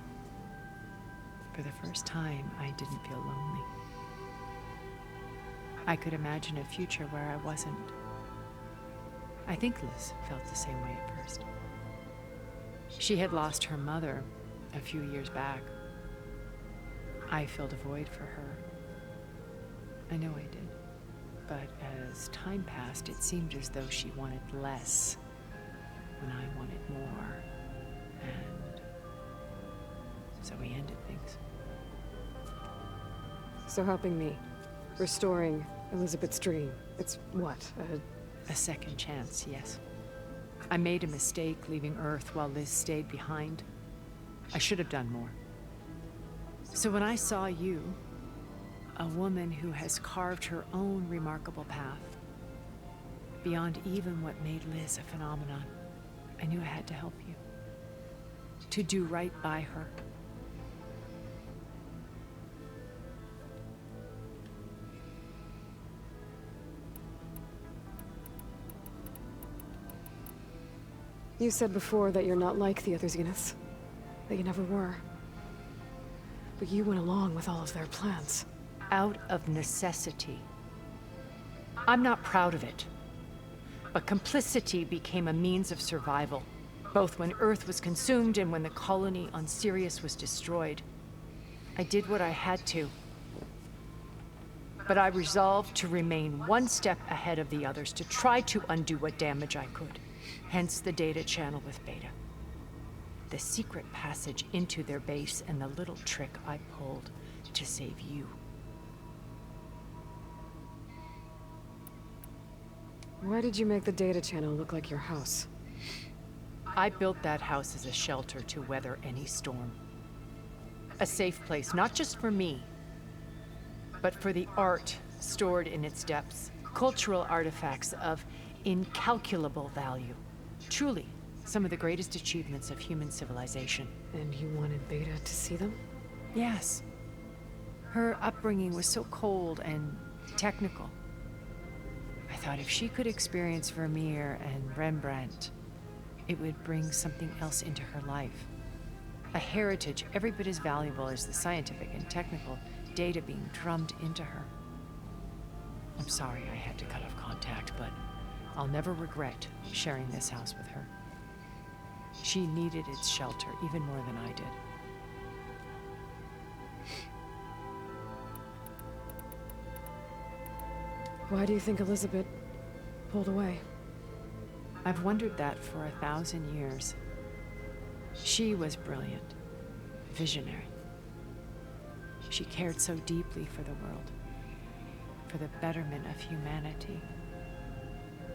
For the first time, I didn't feel lonely. I could imagine a future where I wasn't. I think Liz felt the same way at first. She had lost her mother a few years back. I filled a void for her. I know I did. But as time passed, it seemed as though she wanted less when I wanted more. And so we ended things. So helping me, restoring Elizabeth's dream, it's what, a second chance, yes. I made a mistake leaving Earth while Liz stayed behind. I should have done more. So when I saw you, a woman who has carved her own remarkable path, beyond even what made Liz a phenomenon, I knew I had to help you. To do right by her. You said before that you're not like the other Zeniths. That you never were. But you went along with all of their plans. Out of necessity. I'm not proud of it. But complicity became a means of survival, both when Earth was consumed and when the colony on Sirius was destroyed. I did what I had to. But I resolved to remain one step ahead of the others, to try to undo what damage I could. Hence the data channel with Beta. The secret passage into their base and the little trick I pulled to save you. Why did you make the data channel look like your house? I built that house as a shelter to weather any storm. A safe place, not just for me, but for the art stored in its depths. Cultural artifacts of incalculable value. Truly, some of the greatest achievements of human civilization. And you wanted Beta to see them? Yes. Her upbringing was so cold and technical. I thought if she could experience Vermeer and Rembrandt, it would bring something else into her life. A heritage every bit as valuable as the scientific and technical data being drummed into her. I'm sorry I had to cut off contact, but I'll never regret sharing this house with her. She needed its shelter even more than I did. Why do you think Elizabeth pulled away? I've wondered that for 1,000 years. She was brilliant, visionary. She cared so deeply for the world, for the betterment of humanity.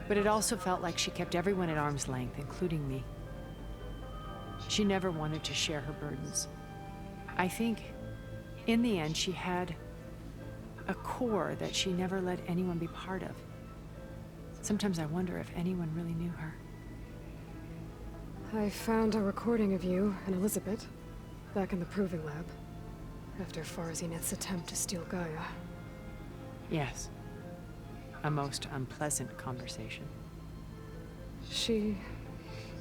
But it also felt like she kept everyone at arm's length, including me. She never wanted to share her burdens. I think, in the end, she had a core that she never let anyone be part of. Sometimes I wonder if anyone really knew her. I found a recording of you and Elizabeth back in the proving lab after Farzineth's attempt to steal Gaia. Yes. A most unpleasant conversation. She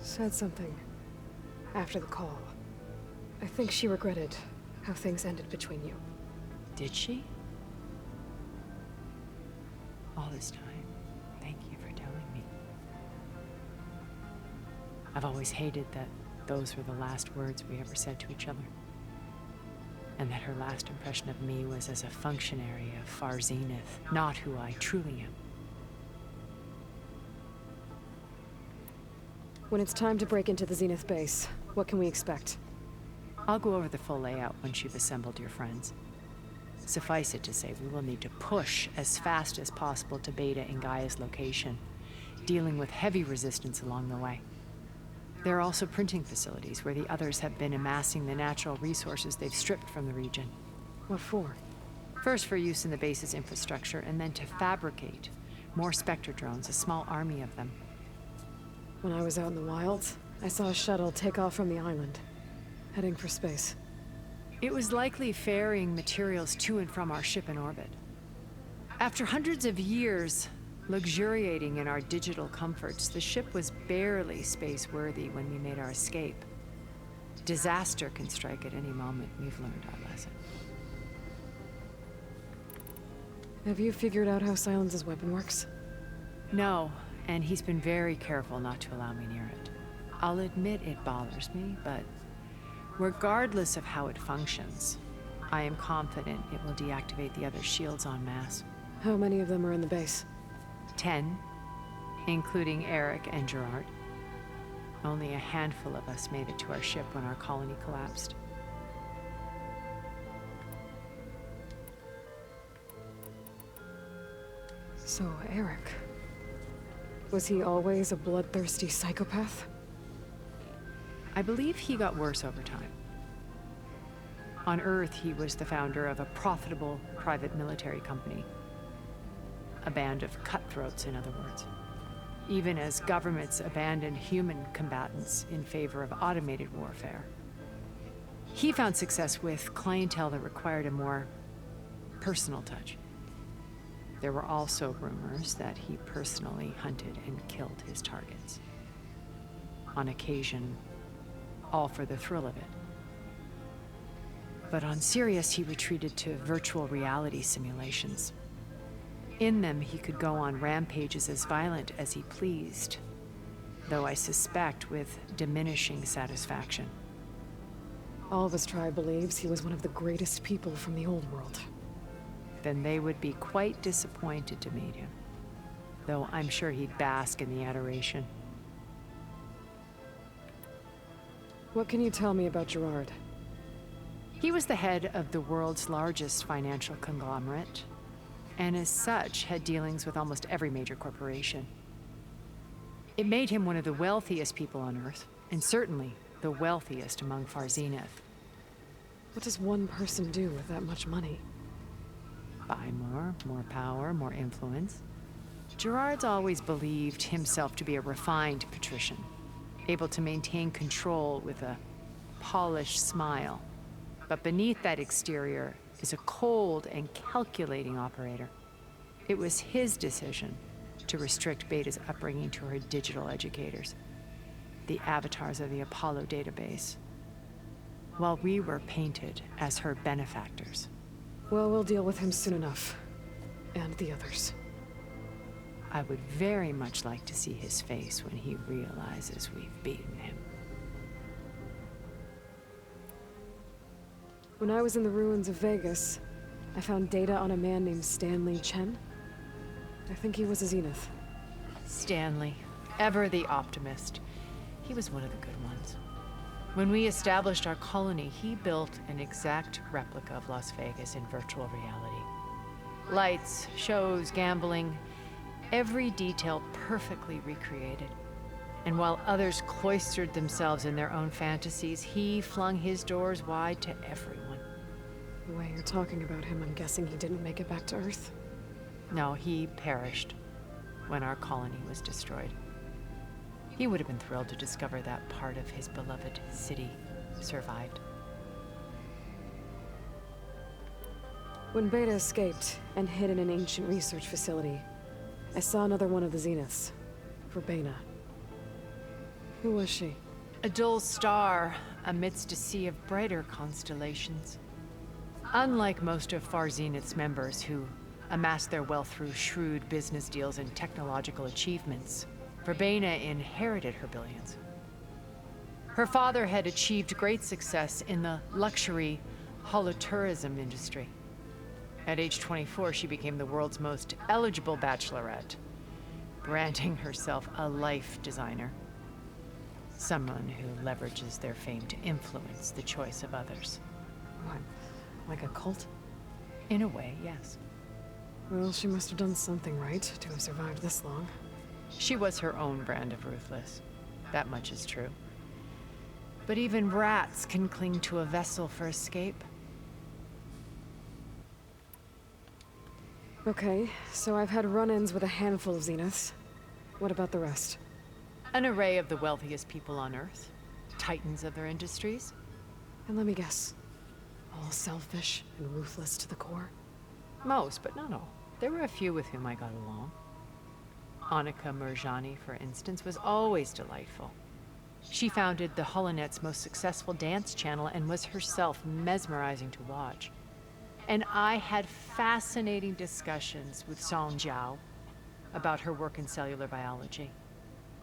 said something after the call. I think she regretted how things ended between you. Did she? All this time, thank you for telling me. I've always hated that those were the last words we ever said to each other. And that her last impression of me was as a functionary of Far Zenith, not who I truly am. When it's time to break into the Zenith base, what can we expect? I'll go over the full layout once you've assembled your friends. Suffice it to say, we will need to push as fast as possible to Beta and Gaia's location, dealing with heavy resistance along the way. There are also printing facilities where the others have been amassing the natural resources they've stripped from the region. What for? First for use in the base's infrastructure, and then to fabricate more Spectre drones, a small army of them. When I was out in the wilds, I saw a shuttle take off from the island, heading for space. It was likely ferrying materials to and from our ship in orbit. After hundreds of years luxuriating in our digital comforts, the ship was barely space-worthy when we made our escape. Disaster can strike at any moment. We've learned our lesson. Have you figured out how Silence's weapon works? No, and he's been very careful not to allow me near it. I'll admit it bothers me, but regardless of how it functions, I am confident it will deactivate the other shields en masse. How many of them are in the base? 10, including Eric and Gerard. Only a handful of us made it to our ship when our colony collapsed. So, Eric... was he always a bloodthirsty psychopath? I believe he got worse over time. On Earth, he was the founder of a profitable private military company. A band of cutthroats, in other words. Even as governments abandoned human combatants in favor of automated warfare. He found success with clientele that required a more personal touch. There were also rumors that he personally hunted and killed his targets. On occasion, all for the thrill of it. But on Sirius, he retreated to virtual reality simulations. In them, he could go on rampages as violent as he pleased, though I suspect with diminishing satisfaction. All of his tribe believes he was one of the greatest people from the old world. Then they would be quite disappointed to meet him, though I'm sure he'd bask in the adoration. What can you tell me about Gerard? He was the head of the world's largest financial conglomerate, and as such had dealings with almost every major corporation. It made him one of the wealthiest people on Earth, and certainly the wealthiest among Far Zenith. What does one person do with that much money? Buy more power, more influence. Gerard's always believed himself to be a refined patrician, able to maintain control with a polished smile. But beneath that exterior is a cold and calculating operator. It was his decision to restrict Beta's upbringing to her digital educators, the avatars of the Apollo database, while we were painted as her benefactors. Well, we'll deal with him soon enough. And the others. I would very much like to see his face when he realizes we've beaten him. When I was in the ruins of Vegas, I found data on a man named Stanley Chen. I think he was a Zenith. Stanley, ever the optimist. He was one of the good ones. When we established our colony, he built an exact replica of Las Vegas in virtual reality. Lights, shows, gambling, every detail perfectly recreated. And while others cloistered themselves in their own fantasies, he flung his doors wide to everyone. The way you're talking about him, I'm guessing he didn't make it back to Earth? No, he perished when our colony was destroyed. He would have been thrilled to discover that part of his beloved city survived. When Beta escaped and hid in an ancient research facility, I saw another one of the Zeniths, Verbena. Who was she? A dull star amidst a sea of brighter constellations. Unlike most of Far Zenith's members who amassed their wealth through shrewd business deals and technological achievements, Verbena inherited her billions. Her father had achieved great success in the luxury holotourism industry. At age 24, she became the world's most eligible bachelorette, branding herself a life designer. Someone who leverages their fame to influence the choice of others. What, like a cult? In a way, yes. Well, she must have done something right to have survived this long. She was her own brand of ruthless. That much is true. But even rats can cling to a vessel for escape. Okay, so I've had run-ins with a handful of Zeniths. What about the rest? An array of the wealthiest people on Earth. Titans of their industries. And let me guess. All selfish and ruthless to the core? Most, but not all. There were a few with whom I got along. Annika Murjani, for instance, was always delightful. She founded the HoloNet's most successful dance channel and was herself mesmerizing to watch. And I had fascinating discussions with Song Jiao about her work in cellular biology.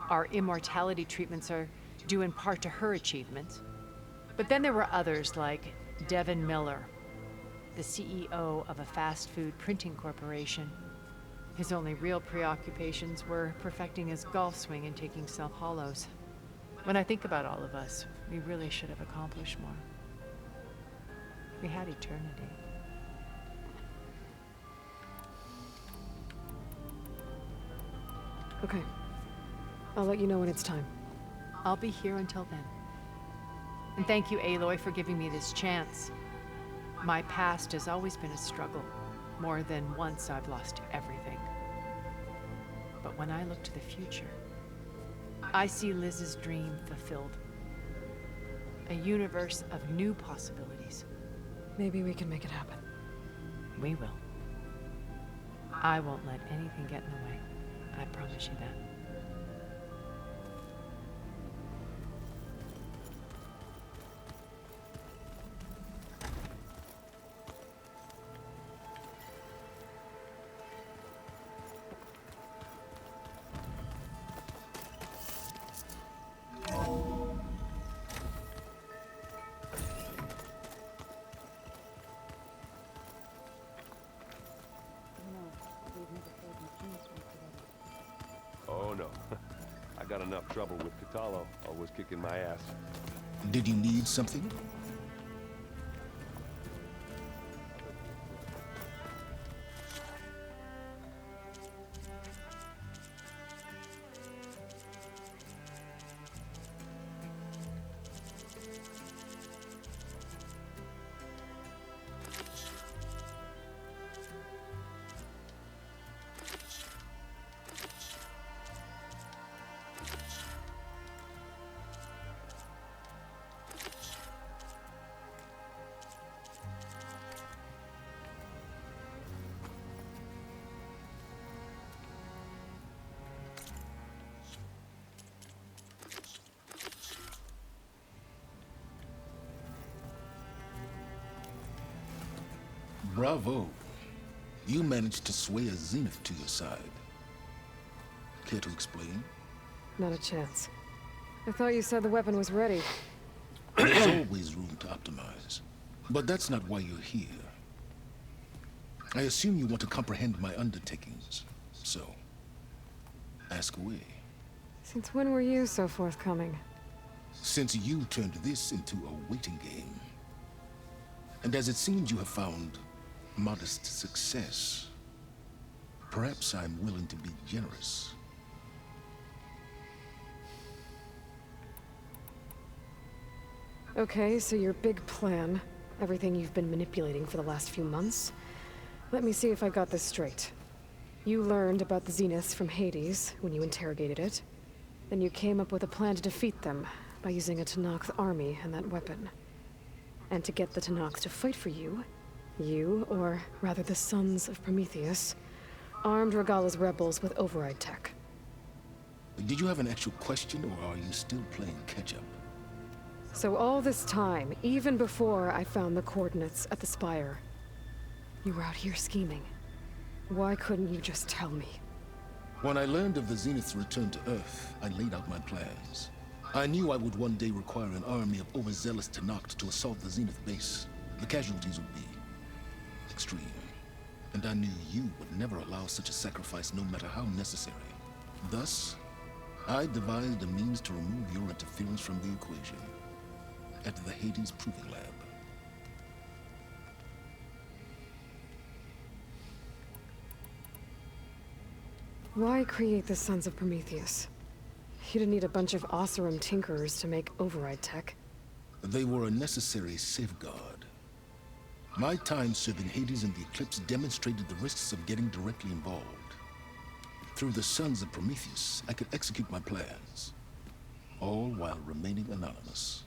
Our immortality treatments are due in part to her achievements. But then there were others like Devin Miller, the CEO of a fast food printing corporation. His only real preoccupations were perfecting his golf swing and taking self-hollows. When I think about all of us, we really should have accomplished more. We had eternity. Okay. I'll let you know when it's time. I'll be here until then. And thank you, Aloy, for giving me this chance. My past has always been a struggle. More than once I've lost everything. But when I look to the future, I see Liz's dream fulfilled. A universe of new possibilities. Maybe we can make it happen. We will. I won't let anything get in the way. I promise you that. Oh no. I got enough trouble with Catalo, always kicking my ass. Did you need something? Bravo. You managed to sway a Zenith to your side. Care to explain? Not a chance. I thought you said the weapon was ready. There's always room to optimize. But that's not why you're here. I assume you want to comprehend my undertakings. So, ask away. Since when were you so forthcoming? Since you turned this into a waiting game. And as it seems you have found modest success, perhaps I'm willing to be generous. Okay, so your big plan, everything you've been manipulating for the last few months. Let me see if I got this straight. You learned about the Zeniths from Hades when you interrogated it. Then you came up with a plan to defeat them by using a Tenakth army and that weapon. And to get the Tenakth to fight for you, or rather the Sons of Prometheus, armed Regalla's rebels with override tech. Did you have an actual question, or are you still playing catch-up? So all this time, even before I found the coordinates at the Spire, you were out here scheming. Why couldn't you just tell me? When I learned of the Zenith's return to Earth, I laid out my plans. I knew I would one day require an army of overzealous Tenakth to assault the Zenith base. The casualties would be extreme. And I knew you would never allow such a sacrifice, no matter how necessary. Thus, I devised a means to remove your interference from the equation at the Hades Proving Lab. Why create the Sons of Prometheus? You didn't need a bunch of Oseram tinkerers to make override tech. They were a necessary safeguard. My time serving Hades and the Eclipse demonstrated the risks of getting directly involved. Through the Sons of Prometheus, I could execute my plans, all while remaining anonymous.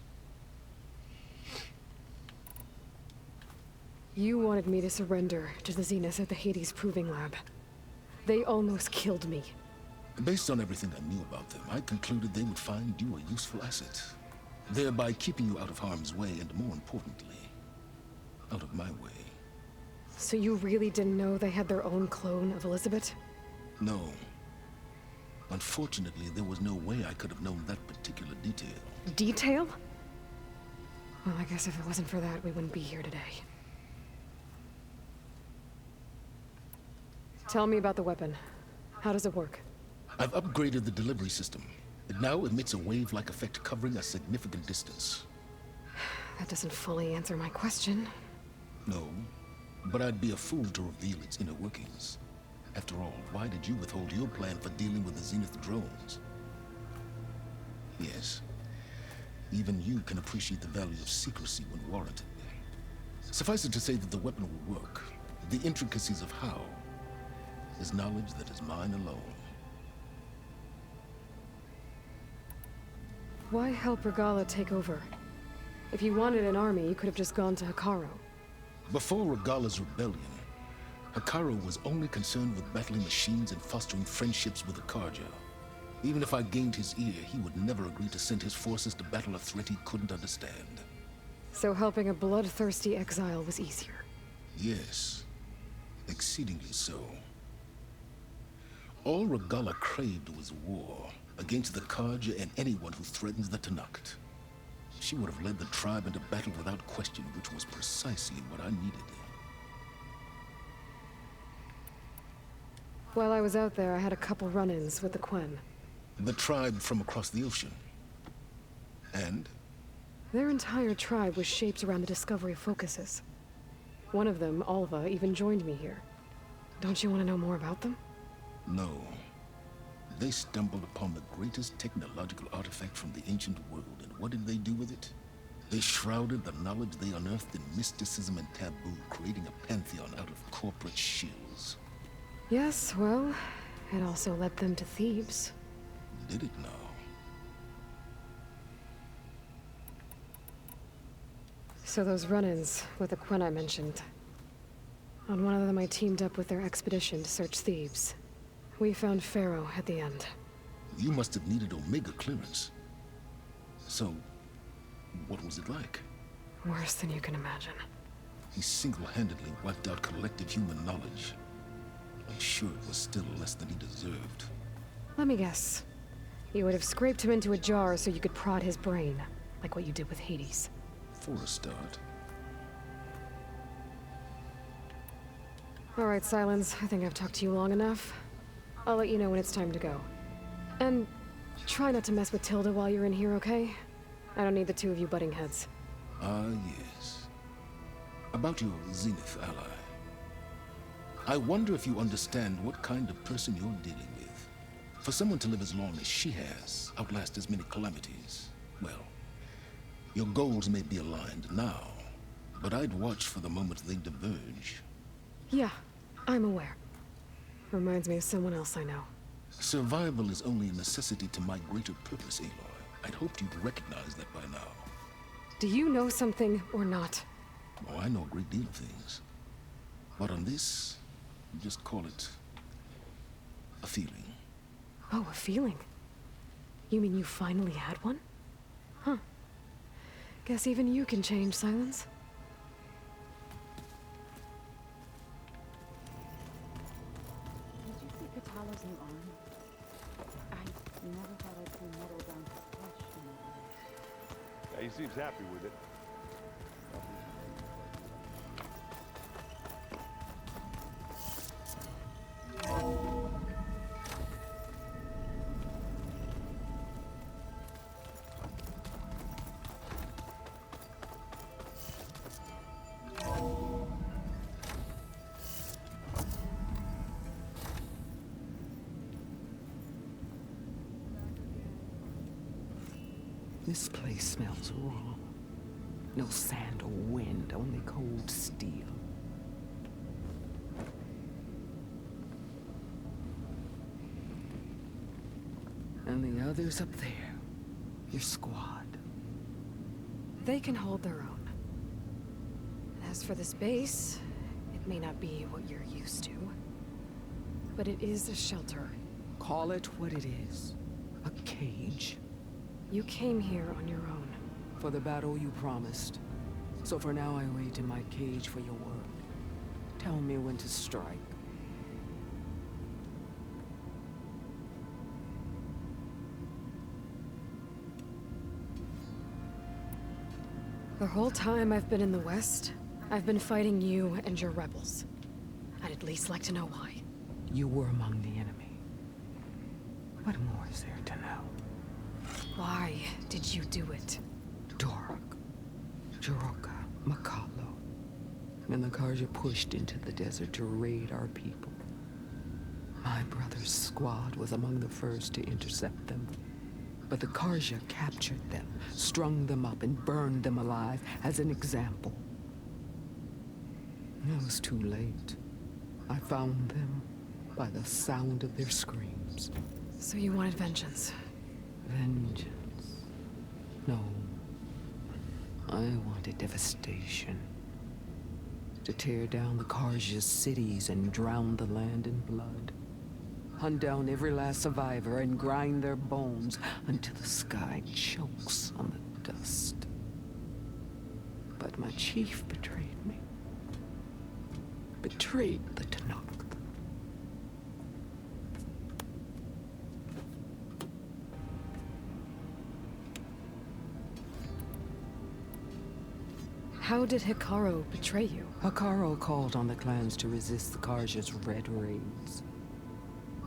You wanted me to surrender to the Zeniths at the Hades Proving Lab. They almost killed me. Based on everything I knew about them, I concluded they would find you a useful asset, thereby keeping you out of harm's way and, more importantly, out of my way. So you really didn't know they had their own clone of Elizabeth? No. Unfortunately, there was no way I could have known that particular detail. Detail? Well, I guess if it wasn't for that, we wouldn't be here today. Tell me about the weapon. How does it work? I've upgraded the delivery system. It now emits a wave-like effect covering a significant distance. That doesn't fully answer my question. No, but I'd be a fool to reveal its inner workings. After all, why did you withhold your plan for dealing with the Zenith drones? Yes, even you can appreciate the value of secrecy when warranted. Suffice it to say that the weapon will work. The intricacies of how is knowledge that is mine alone. Why help Regala take over? If you wanted an army, you could have just gone to Hikaru. Before Regala's rebellion, Hikaru was only concerned with battling machines and fostering friendships with the Karja. Even if I gained his ear, he would never agree to send his forces to battle a threat he couldn't understand. So helping a bloodthirsty exile was easier? Yes, exceedingly so. All Regala craved was war, against the Karja and anyone who threatens the Tanakh. She would have led the tribe into battle without question, which was precisely what I needed. While I was out there, I had a couple run-ins with the Quen. The tribe from across the ocean. And? Their entire tribe was shaped around the discovery of focuses. One of them, Alva, even joined me here. Don't you want to know more about them? No. They stumbled upon the greatest technological artifact from the ancient world, and what did they do with it? They shrouded the knowledge they unearthed in mysticism and taboo, creating a pantheon out of corporate shills. Yes, well, it also led them to Thebes. Did it now? So those run-ins with the Quen I mentioned. On one of them I teamed up with their expedition to search Thebes. We found Pharaoh at the end. You must have needed Omega clearance. So, what was it like? Worse than you can imagine. He single-handedly wiped out collective human knowledge. I'm sure it was still less than he deserved. Let me guess. You would have scraped him into a jar so you could prod his brain, like what you did with Hades. For a start. All right, Silence. I think I've talked to you long enough. I'll let you know when it's time to go. And try not to mess with Tilda while you're in here, okay? I don't need the two of you butting heads. Ah, yes. About your Zenith ally. I wonder if you understand what kind of person you're dealing with. For someone to live as long as she has, outlast as many calamities, well, your goals may be aligned now, but I'd watch for the moment they diverge. Yeah, I'm aware. Reminds me of someone else I know. Survival is only a necessity to my greater purpose, Aloy. I'd hoped you'd recognize that by now. Do you know something or not? Oh, I know a great deal of things. But on this, just call it a feeling. Oh, a feeling? You mean you finally had one? Huh. Guess even you can change, Silence. Did you see Katala's new arm? I never thought I'd see metal down to flesh, you know. Yeah, he seems happy with it. This place smells wrong. No sand or wind, only cold steel. And the others up there, your squad. They can hold their own. As for this base, it may not be what you're used to, but it is a shelter. Call it what it is. A cage. You came here on your own. For the battle you promised. So for now I wait in my cage for your word. Tell me when to strike. The whole time I've been in the West, I've been fighting you and your rebels. I'd at least like to know why. You were among the enemy. What more is there to know? Why did you do it? Dork, Jiroka, Makalo, and the Karja pushed into the desert to raid our people. My brother's squad was among the first to intercept them. But the Karja captured them, strung them up, and burned them alive as an example. It was too late. I found them by the sound of their screams. So you wanted vengeance? Vengeance? No. I wanted devastation. To tear down the Karja's cities and drown the land in blood. Hunt down every last survivor and grind their bones until the sky chokes on the dust. But my chief betrayed me. Betrayed the Tanakh. How did Hikaru betray you? Hikaru called on the clans to resist the Karja's red raids.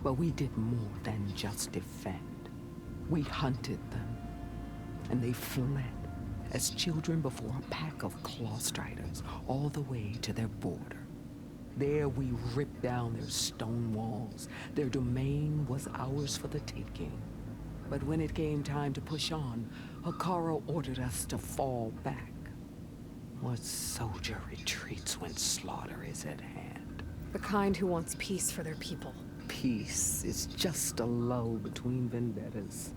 But we did more than just defend. We hunted them, and they fled as children before a pack of claw striders all the way to their border. There we ripped down their stone walls. Their domain was ours for the taking. But when it came time to push on, Hikaru ordered us to fall back. What soldier retreats when slaughter is at hand? The kind who wants peace for their people. Peace is just a lull between vendettas.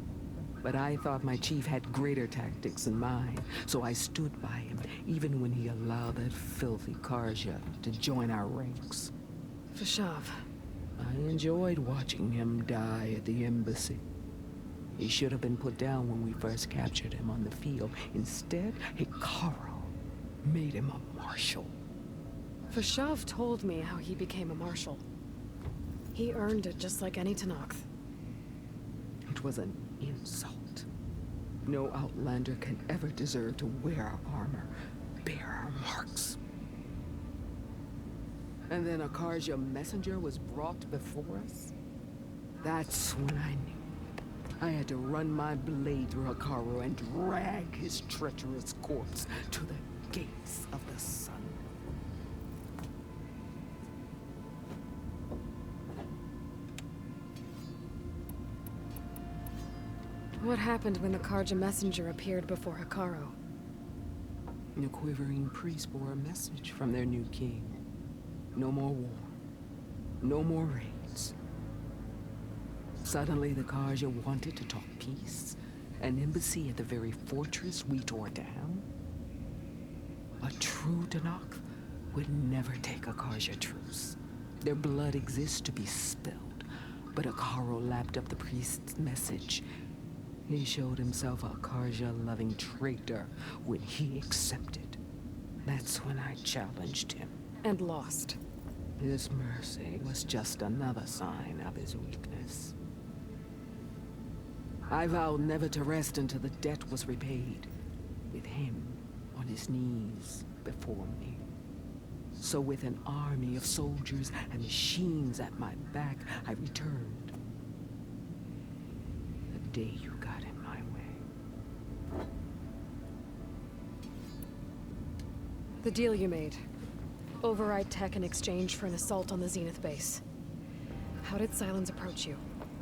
But I thought my chief had greater tactics in mind, so I stood by him, even when he allowed that filthy Karja to join our ranks. Vashav. I enjoyed watching him die at the embassy. He should have been put down when we first captured him on the field. Instead, Hikaru made him a marshal. Vashav told me how he became a marshal. He earned it just like any Tanakh. It was an insult. No Outlander can ever deserve to wear our armor, bear our marks. And then a Karja messenger was brought before us? That's when I knew. I had to run my blade through Hikaru and drag his treacherous corpse to the gates of the sun. What happened when the Karja messenger appeared before Hikaru? The quivering priests bore a message from their new king. No more war. No more raids. Suddenly the Karja wanted to talk peace. An embassy at the very fortress we tore down. A true Tanakh would never take a Karja truce. Their blood exists to be spilled. But Hikaru lapped up the priest's message. He showed himself a Karja-loving traitor when he accepted. That's when I challenged him. And lost. His mercy was just another sign of his weakness. I vowed never to rest until the debt was repaid, with him on his knees before me. So with an army of soldiers and machines at my back, I returned. The day you got in my way. The deal you made. Override tech in exchange for an assault on the Zenith base. How did Silence approach you?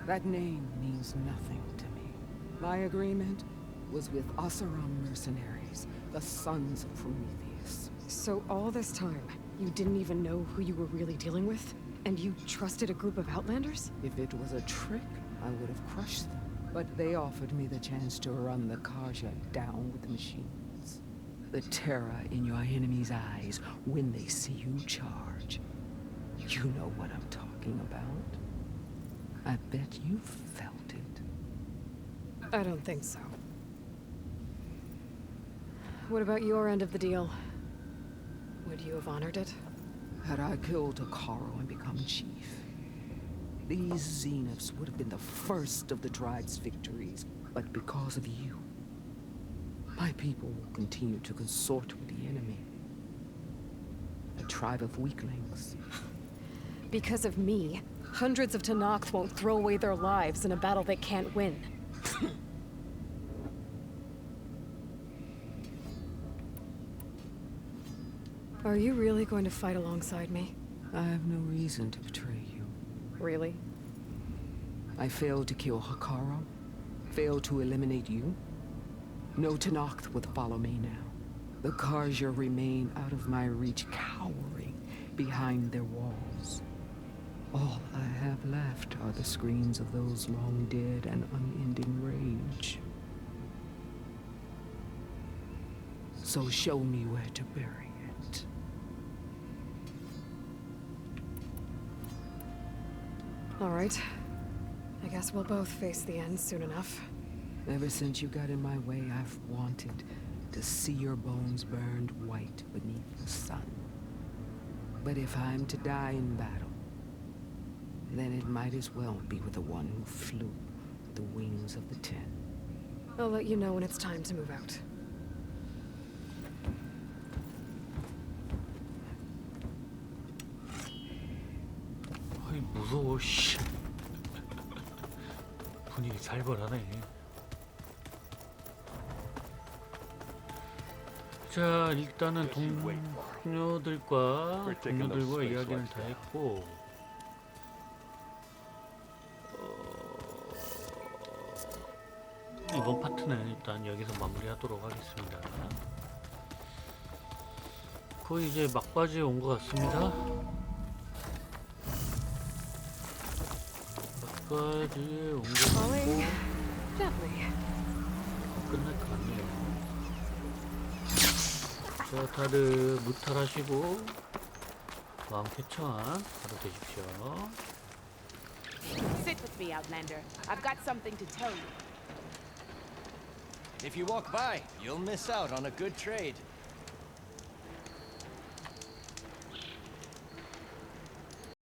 That name means nothing to me. My agreement was with Oseram mercenaries, the sons of Prometheus. So all this time, you didn't even know who you were really dealing with? And you trusted a group of Outlanders? If it was a trick, I would have crushed them. But they offered me the chance to run the Karja down with the machines. The terror in your enemy's eyes when they see you charge. You know what I'm talking about. I bet you felt it. I don't think so. What about your end of the deal? Would you have honored it? Had I killed Hikaru and become chief, these Zeniths would have been the first of the tribe's victories. But because of you, my people will continue to consort with the enemy. A tribe of weaklings. Because of me, hundreds of Tenakth won't throw away their lives in a battle they can't win. Are you really going to fight alongside me? I have no reason to betray you. Really? I failed to kill Hikaru, failed to eliminate you. No Tenakth would follow me now. The Karja remain out of my reach, cowering behind their walls. All I have left are the screams of those long dead and unending rage. So show me where to bury it. All right. I guess we'll both face the end soon enough. Ever since you got in my way, I've wanted to see your bones burned white beneath the sun. But if I'm to die in battle, then it might as well be with the one who flew the wings of the 10. I'll let you know when it's time to move out. 아이 무서워 씨. 분위기 살벌하네. 자 일단은 동료들과 이야기는 다 했고 이번 파트는 일단 여기서 마무리하도록 하겠습니다. 거의 이제 막바지에 온 것 같습니다. 막바지에 온 것 같고 끝날 것 같네요. 자 다들 무탈하시고 마음 쾌청한 하루 되십시오. Sit with me, Outlander. I've got something to tell you. If you walk by, you'll miss out on a good trade.